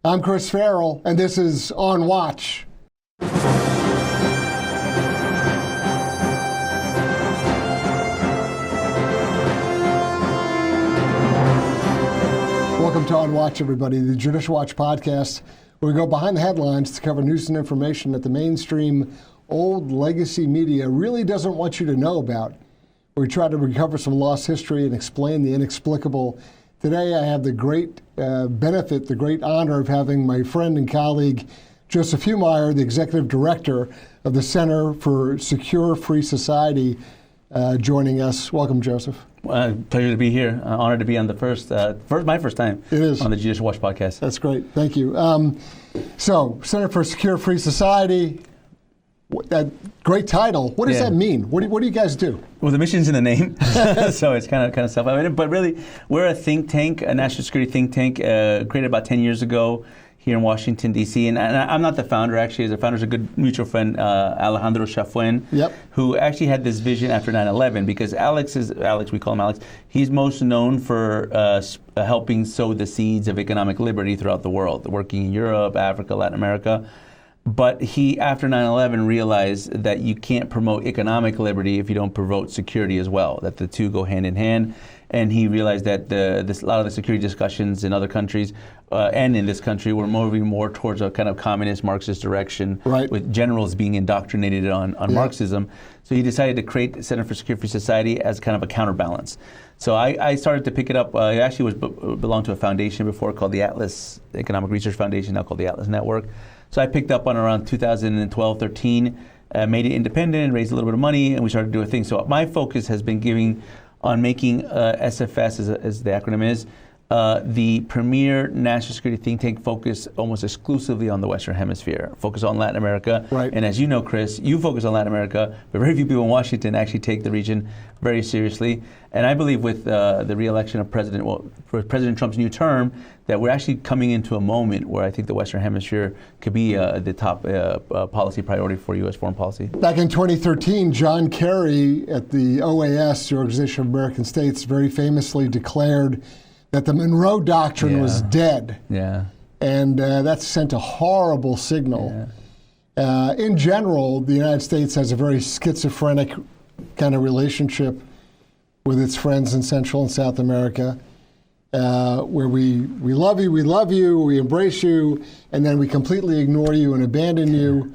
I'm Chris Farrell, and this is On Watch. Welcome to On Watch, everybody, the Judicial Watch podcast, where we go behind the headlines to cover news and information that the mainstream old legacy media really doesn't want you to know about. We try to recover some lost history and explain the inexplicable. Today, I have the great benefit, the great honor of having my friend and colleague, Joseph Humire, the executive director of the Center for Secure Free Society, joining us. Welcome, Joseph. Pleasure to be here. Honored to be on the my first time it is. On the Judicial Watch podcast. That's great. Thank you. So, Center for Secure Free Society, that great title. What does that mean? What do you guys do? Well, the mission's in the name, so it's kind of self-evident. But really, we're a think tank, a national security think tank, created about 10 years ago here in Washington, D.C. And I'm not the founder, actually. The founder's a good mutual friend, Alejandro Chafuen, who actually had this vision after 9/11, because Alex, we call him Alex, he's most known for helping sow the seeds of economic liberty throughout the world, working in Europe, Africa, Latin America. But he, after 9/11, realized that you can't promote economic liberty if you don't promote security as well, that the two go hand in hand. And he realized that a lot of the security discussions in other countries and in this country were moving more towards a kind of communist Marxist direction, with generals being indoctrinated on Marxism. So he decided to create the Center for Secure Free Society as kind of a counterbalance. So I started to pick it up. I actually belonged to a foundation before called the Atlas Economic Research Foundation, now called the Atlas Network. So I picked up on around 2012-13, made it independent, raised a little bit of money, and we started to do a thing. So my focus has been on making SFS, as the acronym is, the premier national security think tank focus almost exclusively on the Western Hemisphere, focus on Latin America. And as you know, Chris, you focus on Latin America, but very few people in Washington actually take the region very seriously. And I believe with the re-election of for President Trump's new term, that we're actually coming into a moment where I think the Western Hemisphere could be the top policy priority for U.S. foreign policy. Back in 2013, John Kerry at the OAS, the Organization of American States, very famously declared that the Monroe Doctrine was dead. And that sent a horrible signal. In general, the United States has a very schizophrenic kind of relationship with its friends in Central and South America, where we love you, we embrace you, and then we completely ignore you and abandon you,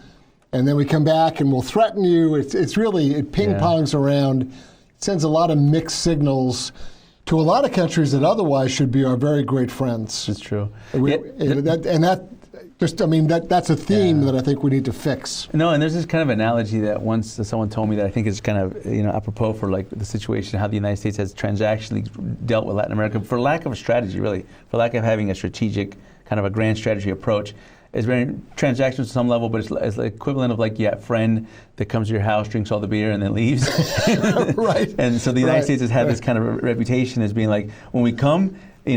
and then we come back and we'll threaten you. It's really, it ping-pongs around. It sends a lot of mixed signals to a lot of countries that otherwise should be our very great friends. It's true. That's a theme that I think we need to fix. No, and there's this kind of analogy that once someone told me that I think is kind of apropos for like the situation, how the United States has transactionally dealt with Latin America for lack of a strategy, really, for lack of having a strategic kind of a grand strategy approach. It's very transactional to some level, but it's the equivalent of like a friend that comes to your house, drinks all the beer, and then leaves. And so the United States has had this kind of reputation as being like, when we come, we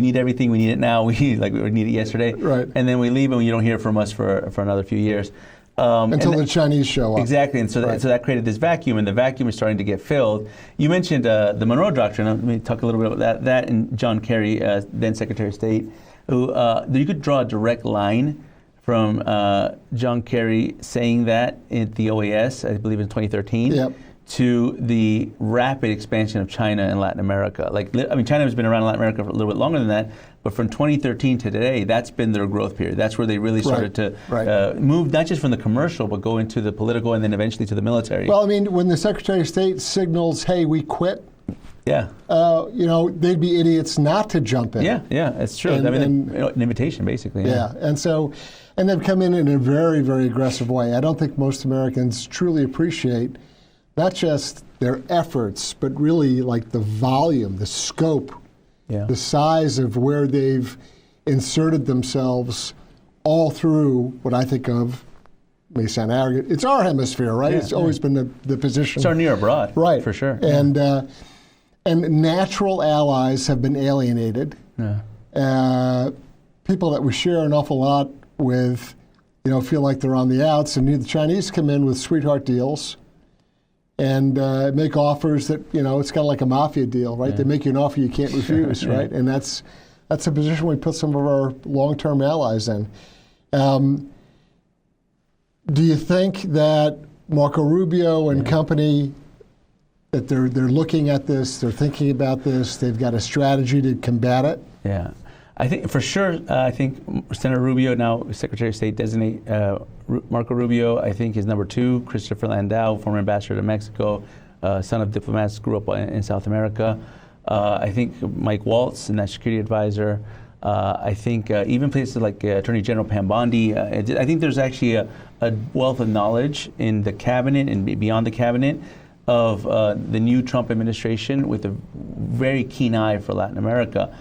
need everything, we need it now, we need it yesterday, and then we leave and you don't hear from us for another few years. Until the Chinese show up. Exactly, and so that created this vacuum, and the vacuum is starting to get filled. You mentioned the Monroe Doctrine. Let me talk a little bit about that and John Kerry, then Secretary of State, who you could draw a direct line from John Kerry saying that at the OAS, I believe in 2013, to the rapid expansion of China and Latin America. China has been around in Latin America for a little bit longer than that, but from 2013 to today, that's been their growth period. That's where they really started to move, not just from the commercial, but go into the political and then eventually to the military. Well, when the Secretary of State signals, hey, we quit, they'd be idiots not to jump in. Yeah, it's true. An invitation, basically. And they've come in a very, very aggressive way. I don't think most Americans truly appreciate not just their efforts, but really like the volume, the scope, the size of where they've inserted themselves all through what I think of, may sound arrogant, it's our hemisphere, right? It's always been the position. It's our near abroad, for sure. And natural allies have been alienated. People that we share an awful lot with, feel like they're on the outs, and the Chinese come in with sweetheart deals and make offers that, it's kind of like a mafia deal, right? They make you an offer you can't refuse, right? And that's That's a position we put some of our long-term allies in. Do you think that Marco Rubio and company, that they're looking at this, they're thinking about this, they've got a strategy to combat it? Yeah. I think for sure, I think Senator Rubio, now Secretary of State designate, Marco Rubio, I think is number 2. Christopher Landau, former ambassador to Mexico, son of diplomats, grew up in South America. I think Mike Waltz, the national security advisor. I think even places like Attorney General Pam Bondi. I think there's actually a wealth of knowledge in the cabinet and beyond the cabinet of the new Trump administration with a very keen eye for Latin America.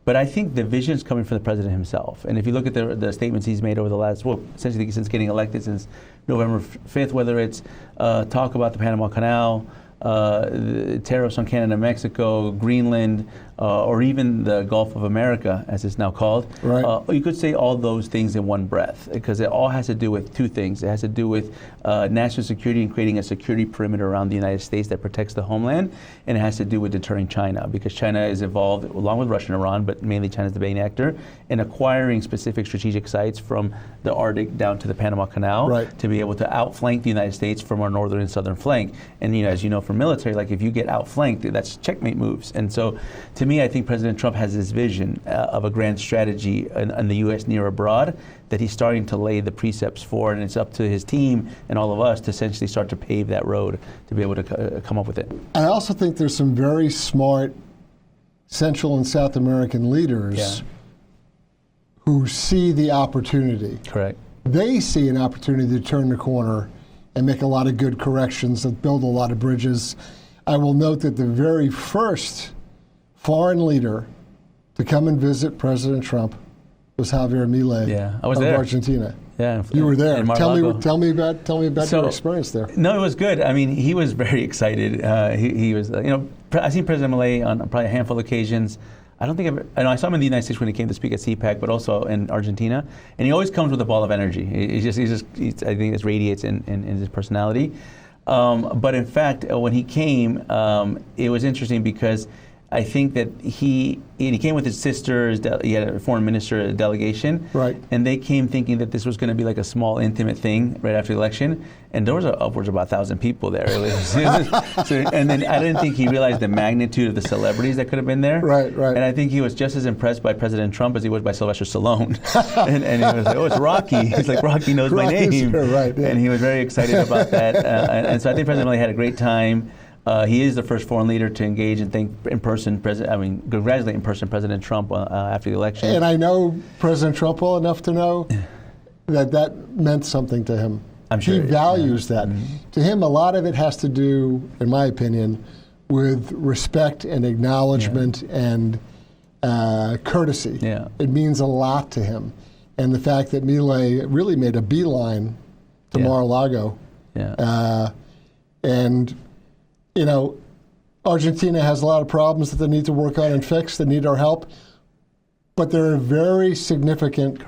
But I think the vision is coming from the president himself. And if you look at the statements he's made over the last, essentially since getting elected, since November 5th, whether it's talk about the Panama Canal, the tariffs on Canada and Mexico, Greenland, or even the Gulf of America, as it's now called. Right. You could say all those things in one breath, because it all has to do with 2 things. It has to do with national security and creating a security perimeter around the United States that protects the homeland, and it has to do with deterring China, because China is involved, along with Russia and Iran, but mainly China's the main actor, in acquiring specific strategic sites from the Arctic down to the Panama Canal, right, to be able to outflank the United States from our northern and southern flank. And as you know from military, like if you get outflanked, that's checkmate moves. And so, to me, I think President Trump has this vision of a grand strategy in the U.S. near abroad that he's starting to lay the precepts for, and it's up to his team and all of us to essentially start to pave that road to be able to come up with it. I also think there's some very smart Central and South American leaders who see the opportunity. Correct. They see an opportunity to turn the corner and make a lot of good corrections and build a lot of bridges. I will note that the very first foreign leader to come and visit President Trump was Javier Milei of there. Argentina. Yeah, you were there. Tell me about your experience there. No, it was good. I mean, he was very excited. He was, I've seen President Milei on probably a handful of occasions. I saw him in the United States when he came to speak at CPAC, but also in Argentina. And he always comes with a ball of energy. I think it radiates in his personality. But in fact, when he came, it was interesting because I think that he came with his sister. He had a foreign minister delegation, right? And they came thinking that this was going to be like a small, intimate thing right after the election. And there was upwards of about 1,000 people there. And then I didn't think he realized the magnitude of the celebrities that could have been there. Right. And I think he was just as impressed by President Trump as he was by Sylvester Stallone. and he was like, "Oh, it's Rocky." He's like, "Rocky knows my name." Right. Yeah. And he was very excited about that. And so I think President Milei had a great time. He is the first foreign leader to engage and thank congratulate in person President Trump after the election. And I know President Trump well enough to know that meant something to him. I'm sure he values that. Mm-hmm. To him, a lot of it has to do, in my opinion, with respect and acknowledgement and courtesy. Yeah. It means a lot to him. And the fact that Milei really made a beeline to Mar-a-Lago. Yeah. Argentina has a lot of problems that they need to work on and fix, that need our help. But they're a very significant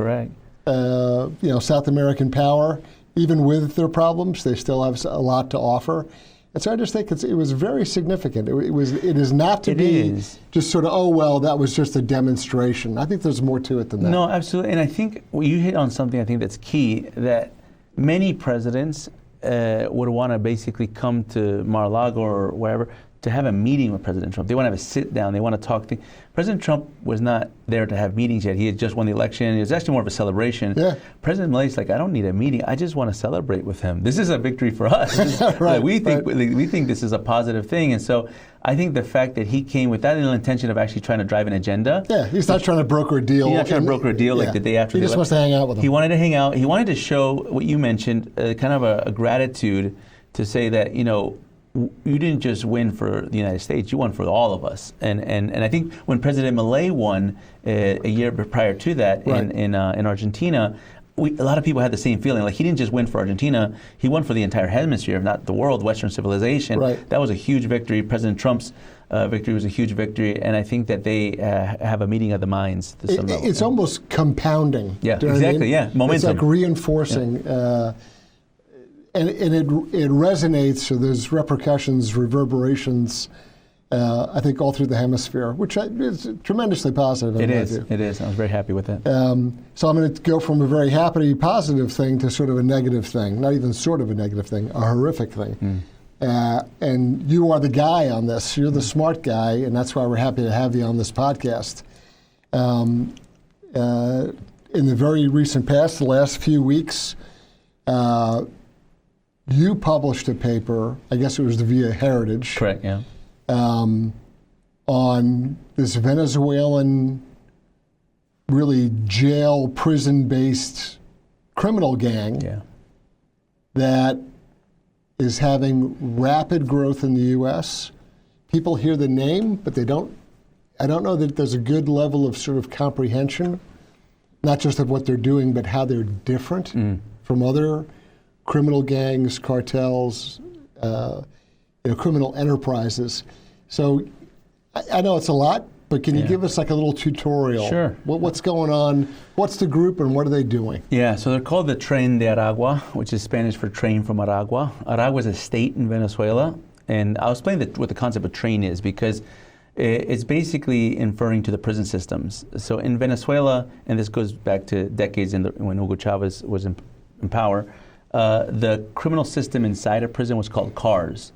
South American power. Even with their problems, they still have a lot to offer. And so I just think it was very significant. It is not to be just sort of, that was just a demonstration. I think there's more to it than that. No, absolutely. And I think you hit on something I think that's key, that many presidents would want to basically come to Mar-a-Lago or wherever to have a meeting with President Trump. They want to have a sit down. They want to talk. President Trump was not there to have meetings yet. He had just won the election. It was actually more of a celebration. Yeah. President Milei's like, I don't need a meeting. I just want to celebrate with him. This is a victory for us. Right. We think this is a positive thing. And so I think the fact that he came with that intention of actually trying to drive an agenda. Yeah, he's not trying to broker a deal. He's not trying to broker a deal like the day after. He just wants to hang out with him. He wanted to hang out. He wanted to show what you mentioned, kind of a gratitude to say that, you didn't just win for the United States, you won for all of us. And I think when President Milei won a year prior to that in Argentina, a lot of people had the same feeling. Like, he didn't just win for Argentina, he won for the entire hemisphere, if not the world, Western civilization. Right. That was a huge victory. President Trump's victory was a huge victory, and I think that they have a meeting of the minds to some level. It's almost compounding. Yeah, Do you know what I mean? Yeah, momentum. It's like reinforcing. Yeah. And it resonates, so there's repercussions, reverberations I think all through the hemisphere, which is tremendously positive. It is. I was very happy with it. So I'm going to go from a very happy, positive thing to sort of a negative thing, not even sort of a negative thing, a horrific thing. And you are the guy on this. You're the smart guy, and that's why we're happy to have you on this podcast. In the very recent past, the last few weeks, you published a paper, I guess it was via Heritage. Correct, yeah. On this Venezuelan, really jail, prison-based criminal gang that is having rapid growth in the U.S. People hear the name, but I don't know that there's a good level of sort of comprehension, not just of what they're doing, but how they're different from other criminal gangs, cartels, criminal enterprises. So I know it's a lot, but can you give us like a little tutorial? Sure. What's going on? What's the group and what are they doing? Yeah, so they're called the Tren de Aragua, which is Spanish for train from Aragua. Aragua is a state in Venezuela, and I'll explain what the concept of train is, because it's basically inferring to the prison systems. So in Venezuela, and this goes back to decades when Hugo Chavez was in power, the criminal system inside a prison was called cars.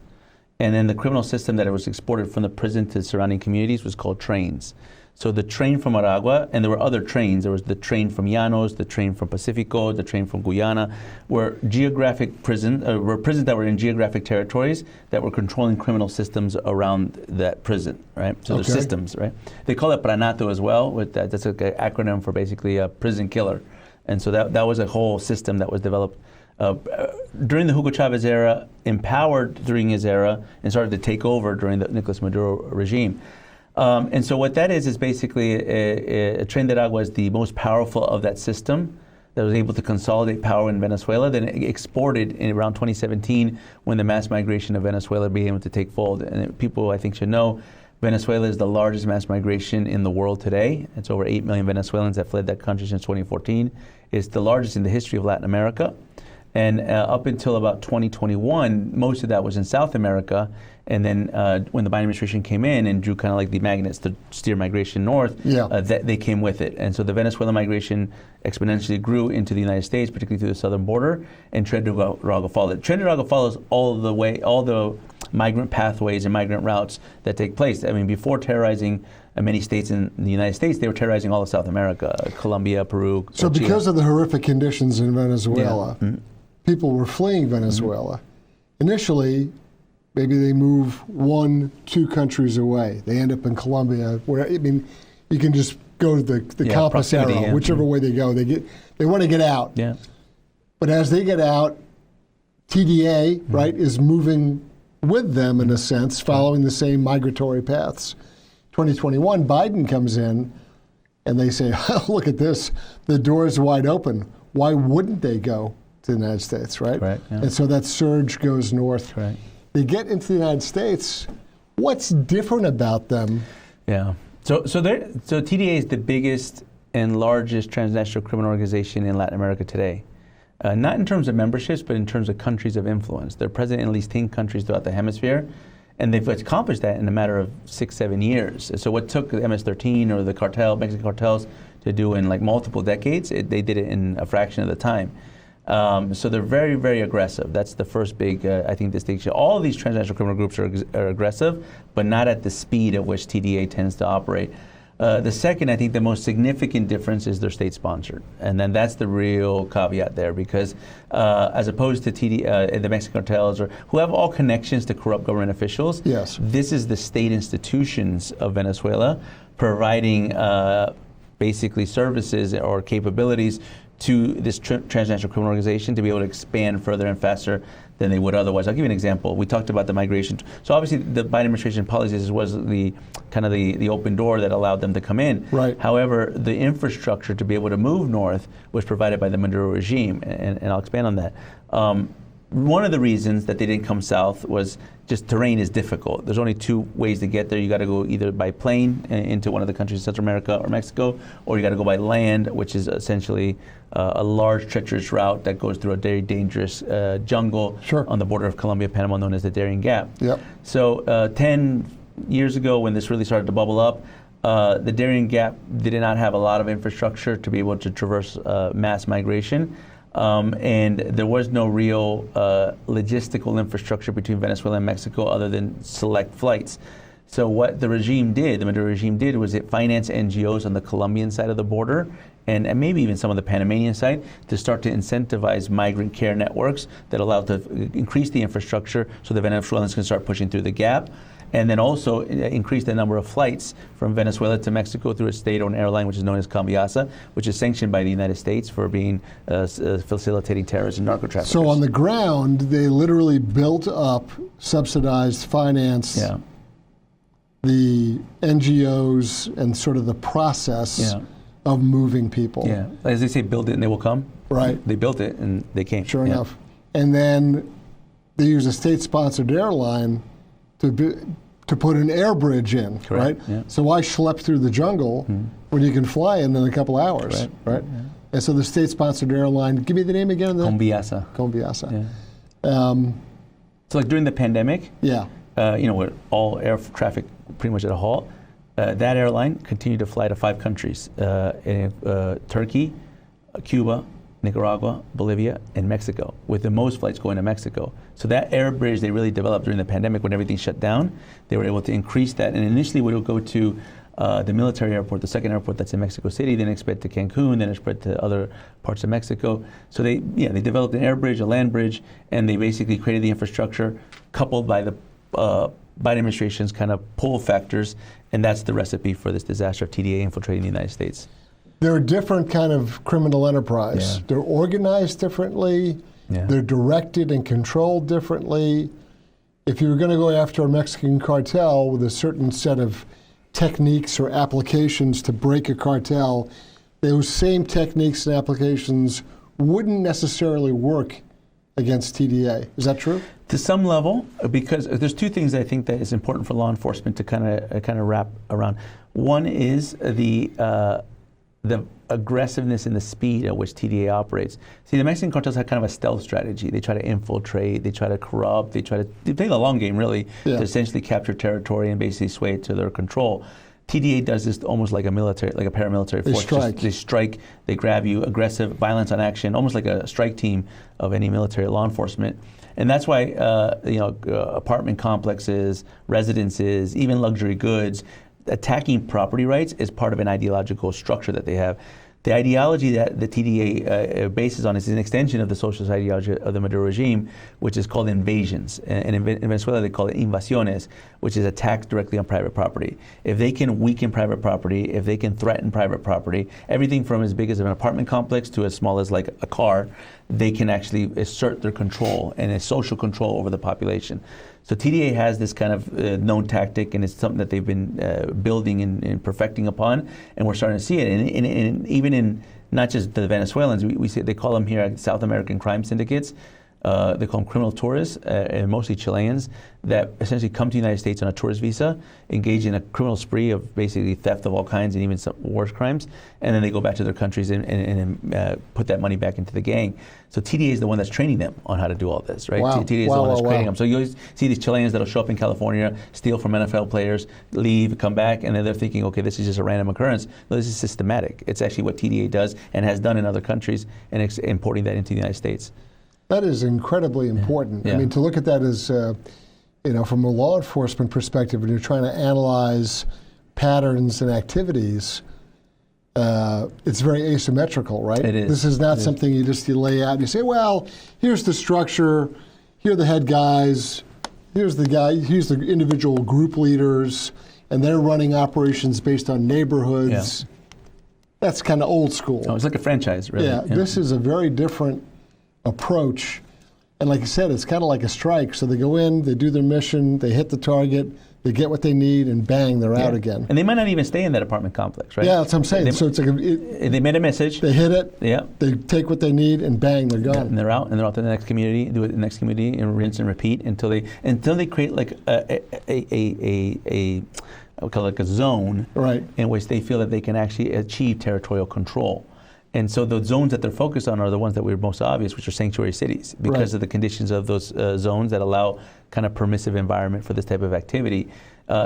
And then the criminal system that was exported from the prison to surrounding communities was called trains. So the train from Aragua, and there were other trains. There was the train from Llanos, the train from Pacifico, the train from Guyana, were prisons that were in geographic territories that were controlling criminal systems around that prison, right? So there's systems, right? They call it Pranato as well. That's an acronym for basically a prison killer. And so that was a whole system that was developed during the Hugo Chavez era, empowered during his era, and started to take over during the Nicolas Maduro regime. And so what that is basically a Tren de Aragua is the most powerful of that system that was able to consolidate power in Venezuela. Then it exported in around 2017 when the mass migration of Venezuela began to take fold. And people, I think, should know Venezuela is the largest mass migration in the world today. It's over 8 million Venezuelans that fled that country since 2014. It's the largest in the history of Latin America. And up until about 2021, most of that was in South America. And then when the Biden administration came in and drew kind of like the magnets to steer migration north, they came with it. And so the Venezuelan migration exponentially grew into the United States, particularly through the southern border, and Tren de Aragua followed. Tren de Aragua follows all the migrant pathways and migrant routes that take place. I mean, before terrorizing many states in the United States, they were terrorizing all of South America, Colombia, Peru, So Chile. Because of the horrific conditions in Venezuela, people were fleeing Venezuela. Initially, maybe they move 1-2 countries away. They end up in Colombia, where, I mean, you can just go to the compass arrow, whichever way they go. They want to get out. Yeah. But as they get out, TDA, right, is moving with them in a sense, following the same migratory paths. 2021, Biden comes in, and they say, oh, look at this, the door is wide open. Why wouldn't they go to the United States, right? Right, yeah. And so that surge goes north. Right. They get into the United States. What's different about them? Yeah. So TDA is the biggest and largest transnational criminal organization in Latin America today. Not in terms of memberships, but in terms of countries of influence. They're present in at least 10 countries throughout the hemisphere, and they've accomplished that in a matter of 6-7 years. So what took the MS-13 or the Mexican cartels to do in like multiple decades, they did it in a fraction of the time. So they're very, very aggressive. That's the first big, I think, distinction. All of these transnational criminal groups are aggressive, but not at the speed at which TDA tends to operate. The second, I think the most significant difference is they're state-sponsored. And then that's the real caveat there, because as opposed to the Mexican cartels, who have all connections to corrupt government officials, this is the state institutions of Venezuela providing basically services or capabilities to this transnational criminal organization to be able to expand further and faster than they would otherwise. I'll give you an example. We talked about the migration. So obviously the Biden administration policies was the open door that allowed them to come in. Right. However, the infrastructure to be able to move north was provided by the Maduro regime, and I'll expand on that. One of the reasons that they didn't come south was just terrain is difficult. There's only 2 ways to get there. You got to go either by plane into one of the countries in Central America or Mexico, or you got to go by land, which is essentially a large treacherous route that goes through a very dangerous jungle on the border of Colombia, Panama, known as the Darien Gap. Yep. So 10, years ago when this really started to bubble up, the Darien Gap did not have a lot of infrastructure to be able to traverse mass migration. And there was no real logistical infrastructure between Venezuela and Mexico other than select flights. So what the Maduro regime did was it financed NGOs on the Colombian side of the border and maybe even some of the Panamanian side to start to incentivize migrant care networks that allow to increase the infrastructure so the Venezuelans can start pushing through the gap. And then also increase the number of flights from Venezuela to Mexico through a state-owned airline, which is known as Conviasa, which is sanctioned by the United States for being facilitating terrorism and narco traffickers. So on the ground, they literally built up, subsidized, financed the NGOs and sort of the process of moving people. Yeah, as they say, build it and they will come. Right. They built it and they came. Sure enough. And then they use a state-sponsored airline to put an air bridge in, correct. right? Yeah. So why schlep through the jungle when you can fly in a couple hours, right? Yeah. And so the state-sponsored airline, give me the name again. Conviasa. Conviasa. Yeah. So like during the pandemic, yeah, with all air traffic pretty much at a halt, that airline continued to fly to 5 countries, Turkey, Cuba, Nicaragua, Bolivia, and Mexico, with the most flights going to Mexico. So that air bridge they really developed during the pandemic when everything shut down, they were able to increase that. And initially we would go to the military airport, the second airport that's in Mexico City, then it spread to Cancun, then it spread to other parts of Mexico. So they developed an air bridge, a land bridge, and they basically created the infrastructure coupled by the Biden administration's kind of pull factors, and that's the recipe for this disaster of TDA infiltrating the United States. They're a different kind of criminal enterprise. Yeah. They're organized differently. Yeah. They're directed and controlled differently. If you were going to go after a Mexican cartel with a certain set of techniques or applications to break a cartel, those same techniques and applications wouldn't necessarily work against TDA. Is that true? To some level, because there's 2 things I think that is important for law enforcement to kind of wrap around. One is the aggressiveness and the speed at which TDA operates. See, the Mexican cartels have kind of a stealth strategy. They try to infiltrate, they try to corrupt, they play the long game really to essentially capture territory and basically sway it to their control. TDA does this almost like a paramilitary force. They strike, they grab you, aggressive, violence on action, almost like a strike team of any military law enforcement. And that's why apartment complexes, residences, even luxury goods, attacking property rights is part of an ideological structure that they have. The ideology that the TDA bases on is an extension of the socialist ideology of the Maduro regime, which is called invasions. And in Venezuela, they call it invasiones, which is attacks directly on private property. If they can weaken private property, if they can threaten private property, everything from as big as an apartment complex to as small as like a car, they can actually assert their control and a social control over the population. So TDA has this kind of known tactic, and it's something that they've been building and perfecting upon, and we're starting to see it. And even in not just the Venezuelans, we see they call them here South American crime syndicates. They call them criminal tourists, and mostly Chileans, that essentially come to the United States on a tourist visa, engage in a criminal spree of basically theft of all kinds and even some worse crimes, and then they go back to their countries and put that money back into the gang. So TDA is the one that's training them on how to do all this, right? Wow. TDA is the one that's training them. So you always see these Chileans that'll show up in California, steal from NFL players, leave, come back, and then they're thinking, okay, this is just a random occurrence. No, this is systematic. It's actually what TDA does and has done in other countries, and importing that into the United States. That is incredibly important. Yeah. I mean, to look at that as, from a law enforcement perspective, when you're trying to analyze patterns and activities, it's very asymmetrical, right? It is. This is not something you lay out and you say, well, here's the structure, here are the head guys, here's the individual group leaders, and they're running operations based on neighborhoods. Yeah. That's kind of old school. Oh, it's like a franchise, really. Yeah, this is a very different approach. And like I said, it's kind of like a strike. So they go in, they do their mission, they hit the target, they get what they need, and bang, they're out again. And they might not even stay in that apartment complex, right? Yeah, that's what I'm saying. So it's like they made a message. They hit it. Yeah. They take what they need, and bang, they're gone. And they're out to the next community, do it in the next community, and rinse and repeat until they create like I would call it like a zone, right, in which they feel that they can actually achieve territorial control. And so the zones that they're focused on are the ones that were most obvious, which are sanctuary cities, because of the conditions of those zones that allow kind of permissive environment for this type of activity.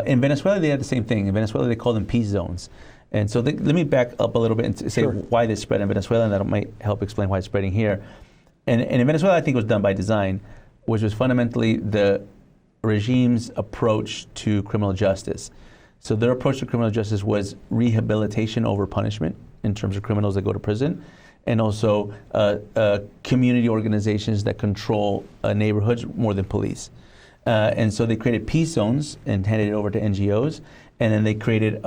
In Venezuela, they had the same thing. In Venezuela, they call them peace zones. And so let me back up a little bit and say why this spread in Venezuela, and that might help explain why it's spreading here. And in Venezuela, I think it was done by design, which was fundamentally the regime's approach to criminal justice. So their approach to criminal justice was rehabilitation over punishment in terms of criminals that go to prison, and also community organizations that control neighborhoods more than police. And so they created peace zones and handed it over to NGOs, and then they created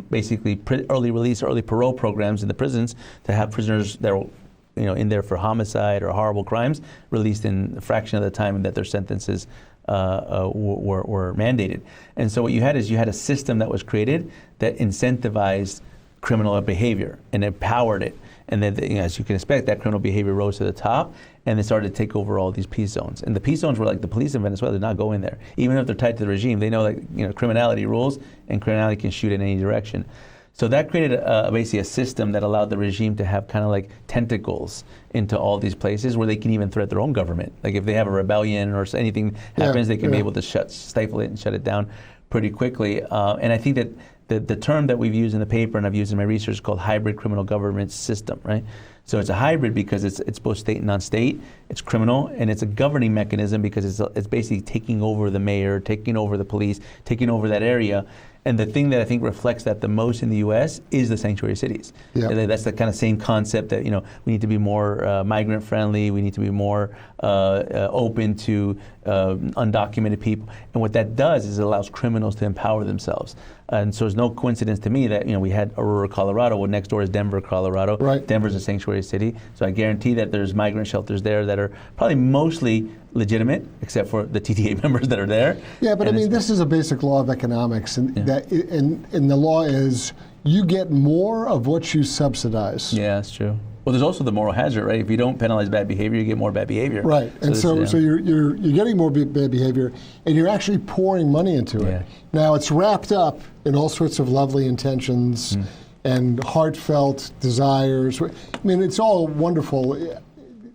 basically early release, early parole programs in the prisons to have prisoners that were in there for homicide or horrible crimes released in a fraction of the time that their sentences were mandated. And so what you had is you had a system that was created that incentivized criminal behavior and empowered it. And then, as you can expect, that criminal behavior rose to the top, and they started to take over all these peace zones. And the peace zones were like the police in Venezuela did not go in there. Even if they're tied to the regime, they know that criminality rules, and criminality can shoot in any direction. So that created basically a system that allowed the regime to have kind of like tentacles into all these places where they can even threat their own government. Like if they have a rebellion or anything happens, they can be able to stifle it and shut it down pretty quickly. And I think that the term that we've used in the paper and I've used in my research is called hybrid criminal governance system, right? So it's a hybrid because it's both state and non-state. It's criminal, and it's a governing mechanism because it's basically taking over the mayor, taking over the police, taking over that area. And the thing that I think reflects that the most in the U.S. is the sanctuary cities. Yeah. That's the kind of same concept that, we need to be more migrant friendly, we need to be more open to undocumented people. And what that does is it allows criminals to empower themselves. And so it's no coincidence to me that, we had Aurora, Colorado. Well, next door is Denver, Colorado. Right. Denver's a sanctuary city. So I guarantee that there's migrant shelters there that are probably mostly legitimate, except for the TTA members that are there. Yeah, but this is a basic law of economics, and the law is you get more of what you subsidize. Yeah, that's true. Well, there's also the moral hazard, right? If you don't penalize bad behavior, you get more bad behavior. Right, and so you're getting more bad behavior, and you're actually pouring money into it. Now it's wrapped up in all sorts of lovely intentions and heartfelt desires. It's all wonderful,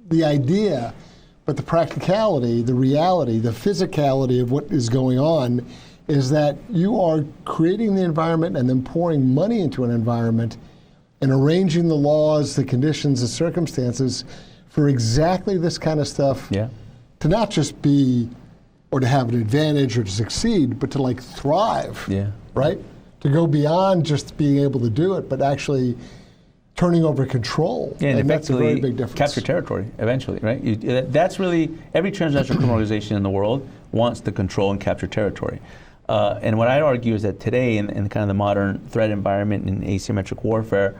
the idea. But the practicality, the reality, the physicality of what is going on is that you are creating the environment and then pouring money into an environment and arranging the laws, the conditions, the circumstances for exactly this kind of stuff to not just be or to have an advantage or to succeed, but to thrive, right? To go beyond just being able to do it, but actually turning over control. Yeah, and that's a very big difference. Capture territory eventually, right? That's really, every transnational criminal organization in the world wants to control and capture territory. And what I argue is that today, in kind of the modern threat environment and asymmetric warfare,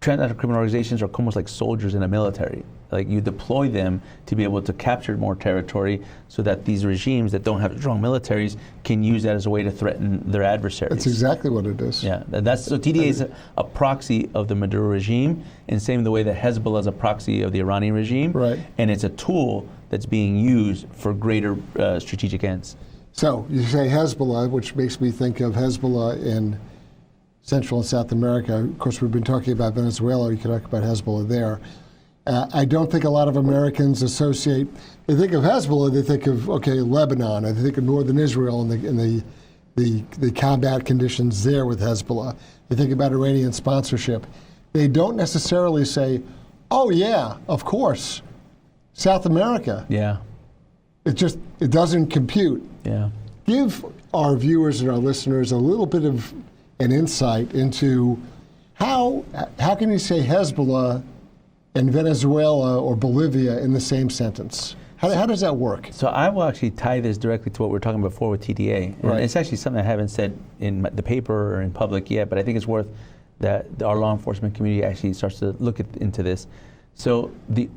transnational criminal organizations are almost like soldiers in a military. You deploy them to be able to capture more territory so that these regimes that don't have strong militaries can use that as a way to threaten their adversaries. That's exactly what it is. Yeah, so TDA is a proxy of the Maduro regime, and same the way that Hezbollah is a proxy of the Iranian regime. Right. And it's a tool that's being used for greater strategic ends. So you say Hezbollah, which makes me think of Hezbollah in Central and South America. Of course, we've been talking about Venezuela. You can talk about Hezbollah there. I don't think a lot of Americans associate. They think of Hezbollah. They think of Lebanon. They think of northern Israel and the combat conditions there with Hezbollah. They think about Iranian sponsorship. They don't necessarily say, "Oh yeah, of course, South America." Yeah. It doesn't compute. Yeah. Give our viewers and our listeners a little bit of an insight into how can you say Hezbollah and Venezuela or Bolivia in the same sentence? How does that work? So I will actually tie this directly to what we were talking about before with TDA. Right. And it's actually something I haven't said in the paper or in public yet, but I think it's worth that our law enforcement community actually starts to look into this. So the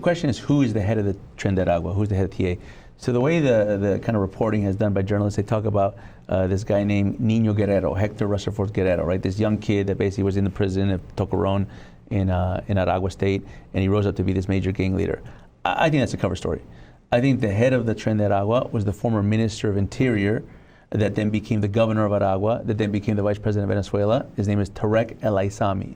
question is, who is the head of the Tren de Aragua? Who's the head of TA? So the way the kind of reporting has done by journalists, they talk about this guy named Niño Guerrero, Hector Rutherford Guerrero, right? This young kid that basically was in the prison of Tocorón in Aragua State, and he rose up to be this major gang leader. I think that's a cover story. I think the head of the Tren de Aragua was the former Minister of Interior that then became the governor of Aragua, that then became the Vice President of Venezuela. His name is Tarek El Aissami.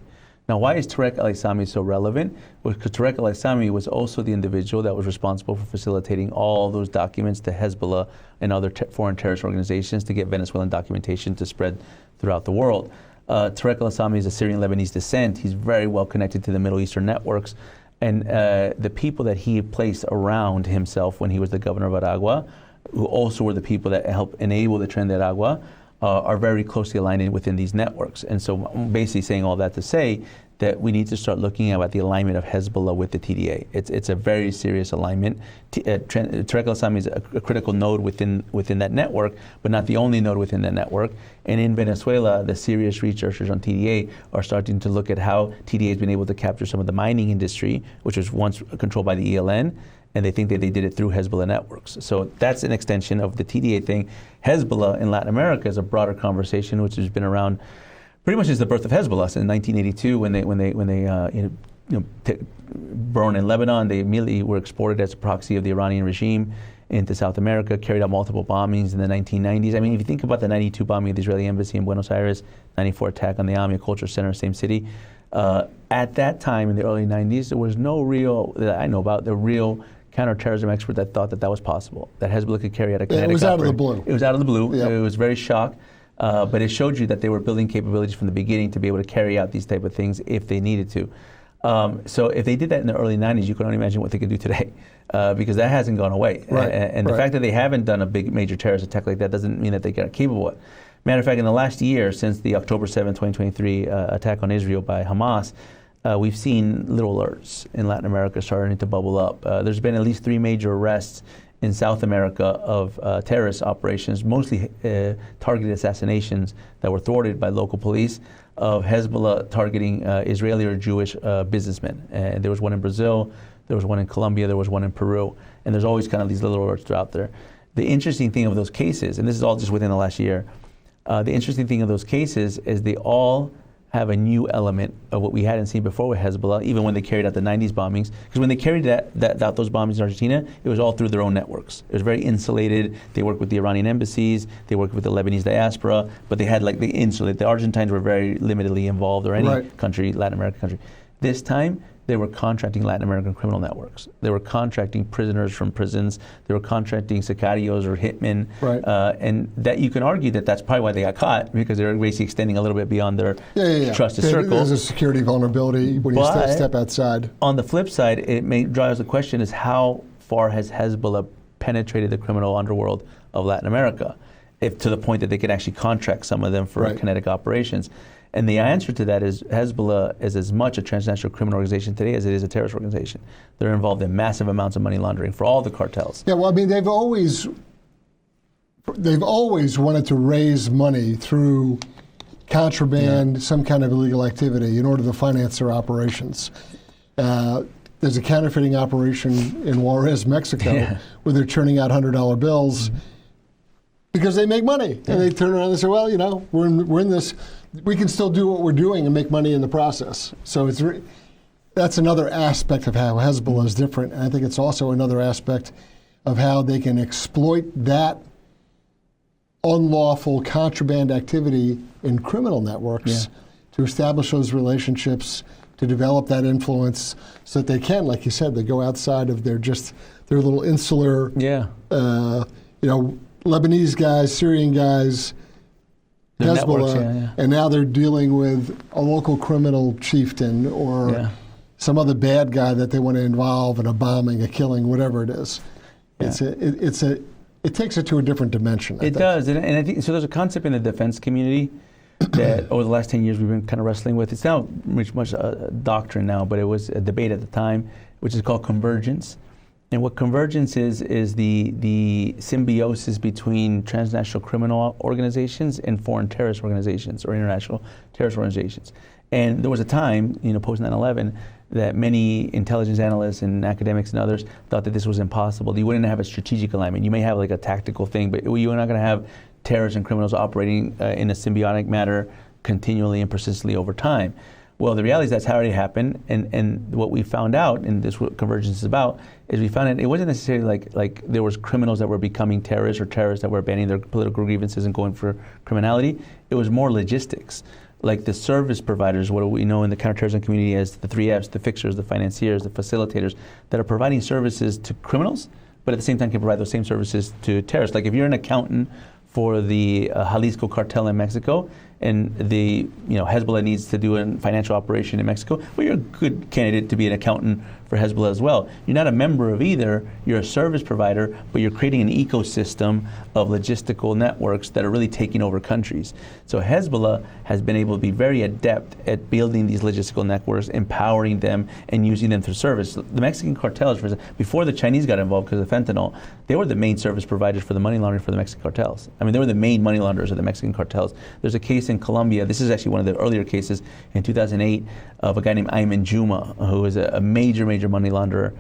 Now, why is Tarek al-Aissami so relevant? Well, because Tarek al-Aissami was also the individual that was responsible for facilitating all those documents to Hezbollah and other foreign terrorist organizations to get Venezuelan documentation to spread throughout the world. Tarek al-Aissami is of Syrian-Lebanese descent. He's very well connected to the Middle Eastern networks. And the people that he placed around himself when he was the governor of Aragua, who also were the people that helped enable the Tren de Aragua, are very closely aligned within these networks. And so I'm basically saying all that to say that we need to start looking at the alignment of Hezbollah with the TDA. It's a very serious alignment. Tarek al-Aissami is a critical node within that network, but not the only node within that network. And in Venezuela, the serious researchers on TDA are starting to look at how TDA has been able to capture some of the mining industry, which was once controlled by the ELN, and they think that they did it through Hezbollah networks. So that's an extension of the TDA thing. Hezbollah in Latin America is a broader conversation, which has been around pretty much since the birth of Hezbollah in 1982, when they born in Lebanon. They immediately were exported as a proxy of the Iranian regime into South America, carried out multiple bombings in the 1990s. I mean, if you think about the 92 bombing of the Israeli embassy in Buenos Aires, 94 attack on the Amia Culture Center, same city. At that time, in the early 90s, there was no real, that I know about, the real counterterrorism expert that thought that was possible, that Hezbollah could carry out a kinetic operation. It was out of the blue. It was out of the blue. Yep. It was very shocked. But it showed you that they were building capabilities from the beginning to be able to carry out these type of things if they needed to. So if they did that in the early 90s, you can only imagine what they could do today, because that hasn't gone away. Right. And the fact that they haven't done a big major terrorist attack like that doesn't mean that they are capable of it. Matter of fact, in the last year, since the October 7, 2023 attack on Israel by Hamas, we've seen little alerts in Latin America starting to bubble up. There's been at least 3 major arrests in South America of terrorist operations, mostly targeted assassinations that were thwarted by local police, of Hezbollah targeting Israeli or Jewish businessmen. And there was one in Brazil, there was one in Colombia, there was one in Peru, and there's always kind of these little alerts out there. The interesting thing of those cases, and this is all just within the last year, the interesting thing of those cases is they all have a new element of what we hadn't seen before with Hezbollah, even when they carried out the 90s bombings. Because when they carried out those bombings in Argentina, it was all through their own networks. It was very insulated. They worked with the Iranian embassies, they worked with the Lebanese diaspora, but they had they insulated. The Argentines were very limitedly involved, or any country, Latin American country. This time, they were contracting Latin American criminal networks. They were contracting prisoners from prisons. They were contracting sicarios or hitmen. Right. And that you can argue that that's probably why they got caught, because they were basically extending a little bit beyond their trusted circle. There's a security vulnerability when you step outside. On the flip side, it may drive the question is how far has Hezbollah penetrated the criminal underworld of Latin America, if to the point that they could actually contract some of them for kinetic operations. And the answer to that is Hezbollah is as much a transnational criminal organization today as it is a terrorist organization. They're involved in massive amounts of money laundering for all the cartels. Yeah, well, I mean, they've always wanted to raise money through contraband, some kind of illegal activity, in order to finance their operations. There's a counterfeiting operation in Juarez, Mexico, where they're churning out $100 bills because they make money. And they turn around and say, well, we're in this. We can still do what we're doing and make money in the process. So that's another aspect of how Hezbollah is different. And I think it's also another aspect of how they can exploit that unlawful contraband activity in criminal networks to establish those relationships, to develop that influence, so that they can, like you said, they go outside of their little insular, Lebanese guys, Syrian guys, Hezbollah, and now they're dealing with a local criminal chieftain or some other bad guy that they want to involve in a bombing, a killing, whatever it is. It takes it to a different dimension. It does, and I think so. There's a concept in the defense community that over the last 10 years we've been kind of wrestling with. It's now much a doctrine now, but it was a debate at the time, which is called convergence. And what convergence is the symbiosis between transnational criminal organizations and foreign terrorist organizations or international terrorist organizations. And there was a time, post 9/11, that many intelligence analysts and academics and others thought that this was impossible. You wouldn't have a strategic alignment. You may have like a tactical thing, but you're not going to have terrorists and criminals operating in a symbiotic manner continually and persistently over time. Well, the reality is that's how it happened, and what we found out, and this is what convergence is about, is we found it wasn't necessarily like there was criminals that were becoming terrorists or terrorists that were abandoning their political grievances and going for criminality. It was more logistics. like the service providers, what we know in the counterterrorism community as the 3 Fs, the fixers, the financiers, the facilitators, that are providing services to criminals, but at the same time can provide those same services to terrorists. Like if you're an accountant for the Jalisco cartel in Mexico, and the Hezbollah needs to do a financial operation in Mexico, well, you're a good candidate to be an accountant for Hezbollah as well. You're not a member of either, you're a service provider, but you're creating an ecosystem of logistical networks that are really taking over countries. So Hezbollah has been able to be very adept at building these logistical networks, empowering them, and using them for service. The Mexican cartels, for example, before the Chinese got involved because of fentanyl, they were the main service providers for the money laundering for the Mexican cartels. I mean, they were the main money launderers of the Mexican cartels. There's a case in Colombia, this is actually one of the earlier cases in 2008, of a guy named Ayman Juma, who was a major money launderer.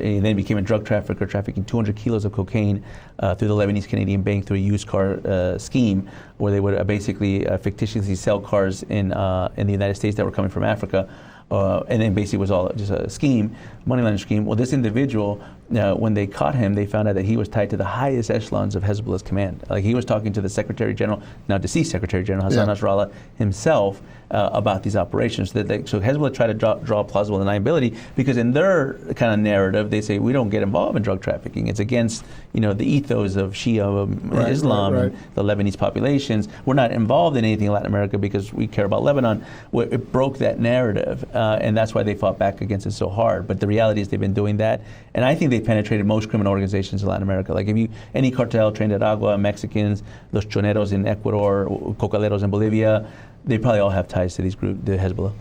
He then became a drug trafficker, trafficking 200 kilos of cocaine through the Lebanese Canadian Bank through a used car scheme, where they would basically fictitiously sell cars in the United States that were coming from Africa. And then basically it was all just a scheme, money laundering scheme. Well, this individual, when they caught him, they found out that he was tied to the highest echelons of Hezbollah's command. Like he was talking to the Secretary General, now deceased Secretary General Hassan Nasrallah himself about these operations. So Hezbollah tried to draw plausible deniability because in their kind of narrative, they say we don't get involved in drug trafficking. It's against the ethos of Shia Islam and the Lebanese populations. We're not involved in anything in Latin America because we care about Lebanon. It broke that narrative. And that's why they fought back against it so hard. But the reality is they've been doing that. And I think they penetrated most criminal organizations in Latin America. Like any cartel trained at Aragua, Mexicans, Los Choneros in Ecuador, Cocaleros in Bolivia, they probably all have ties to these groups, the Hezbollah.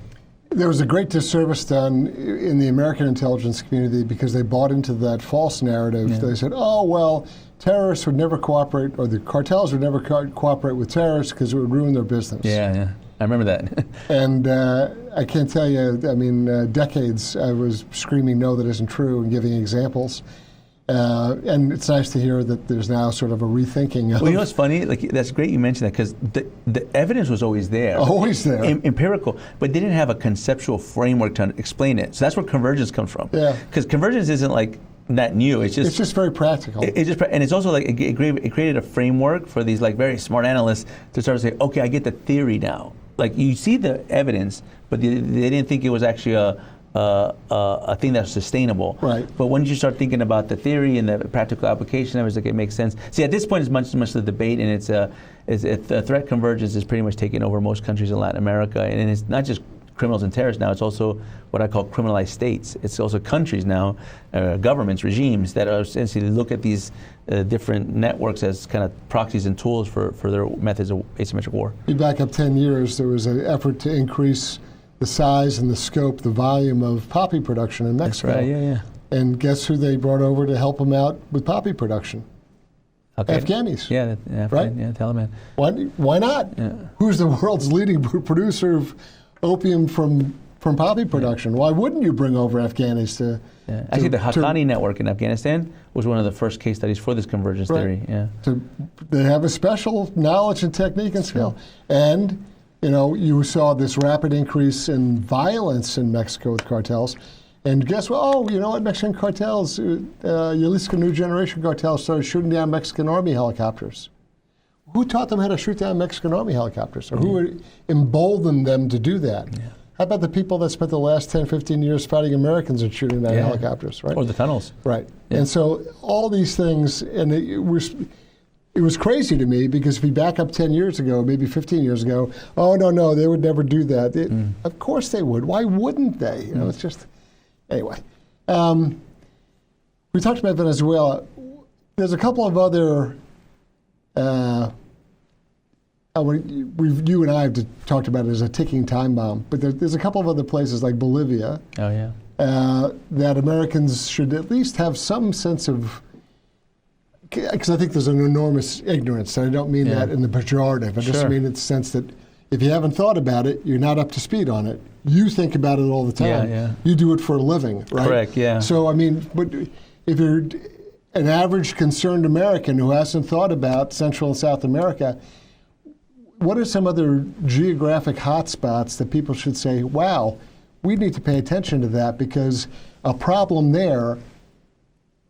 There was a great disservice done in the American intelligence community because they bought into that false narrative. Yeah. They said, oh, well, terrorists would never cooperate, or the cartels would never cooperate with terrorists because it would ruin their business. Yeah. I remember that. And I can't tell you, decades I was screaming, no, that isn't true, and giving examples. And it's nice to hear that there's now sort of a rethinking of... Well, what's funny? Like, that's great you mentioned that, because the evidence was always there. Always there. Empirical, but they didn't have a conceptual framework to explain it. So that's where convergence comes from. Yeah. Because convergence isn't like not new. It's just very practical. And it's also like it created a framework for these like very smart analysts to start to say, okay, I get the theory now. Like you see the evidence, but they didn't think it was actually a thing that's sustainable. Right. But once you start thinking about the theory and the practical application, it was like it makes sense. See, at this point, it's much the debate, and the threat convergence is pretty much taking over most countries in Latin America, and it's not just criminals and terrorists now. It's also what I call criminalized states. It's also countries now, governments, regimes that are essentially look at these different networks as kind of proxies and tools for their methods of asymmetric war. You back up 10 years, there was an effort to increase the size and the scope, the volume of poppy production in Mexico. That's right, yeah. And guess who they brought over to help them out with poppy production? Okay. Afghanis. Yeah, right? Yeah, Taliban. Why not? Yeah. Who's the world's leading producer of opium from poppy production? Why wouldn't you bring over Afghanis to... Yeah. Actually, the Haqqani network in Afghanistan was one of the first case studies for this convergence theory. Yeah. They have a special knowledge and technique and skill. And, you saw this rapid increase in violence in Mexico with cartels. And guess what? Oh, you know what? Mexican cartels, Jalisco New Generation cartels started shooting down Mexican Army helicopters. Who taught them how to shoot down Mexican Army helicopters? Or who emboldened them to do that? Yeah. How about the people that spent the last 10, 15 years fighting Americans and shooting down helicopters, right? Or the tunnels. Right. Yeah. And so all these things, and it was crazy to me, because if we back up 10 years ago, maybe 15 years ago, oh, no, they would never do that. Of course they would. Why wouldn't they? It's just, anyway. We talked about Venezuela. There's a couple of other... you and I have talked about it as a ticking time bomb, but there's a couple of other places like Bolivia that Americans should at least have some sense of, because I think there's an enormous ignorance, and I don't mean that in the pejorative. I just mean in the sense that if you haven't thought about it, you're not up to speed on it. You think about it all the time. Yeah. You do it for a living, right? Correct, yeah. So, but if you're an average concerned American who hasn't thought about Central and South America, what are some other geographic hotspots that people should say, wow, we need to pay attention to that, because a problem there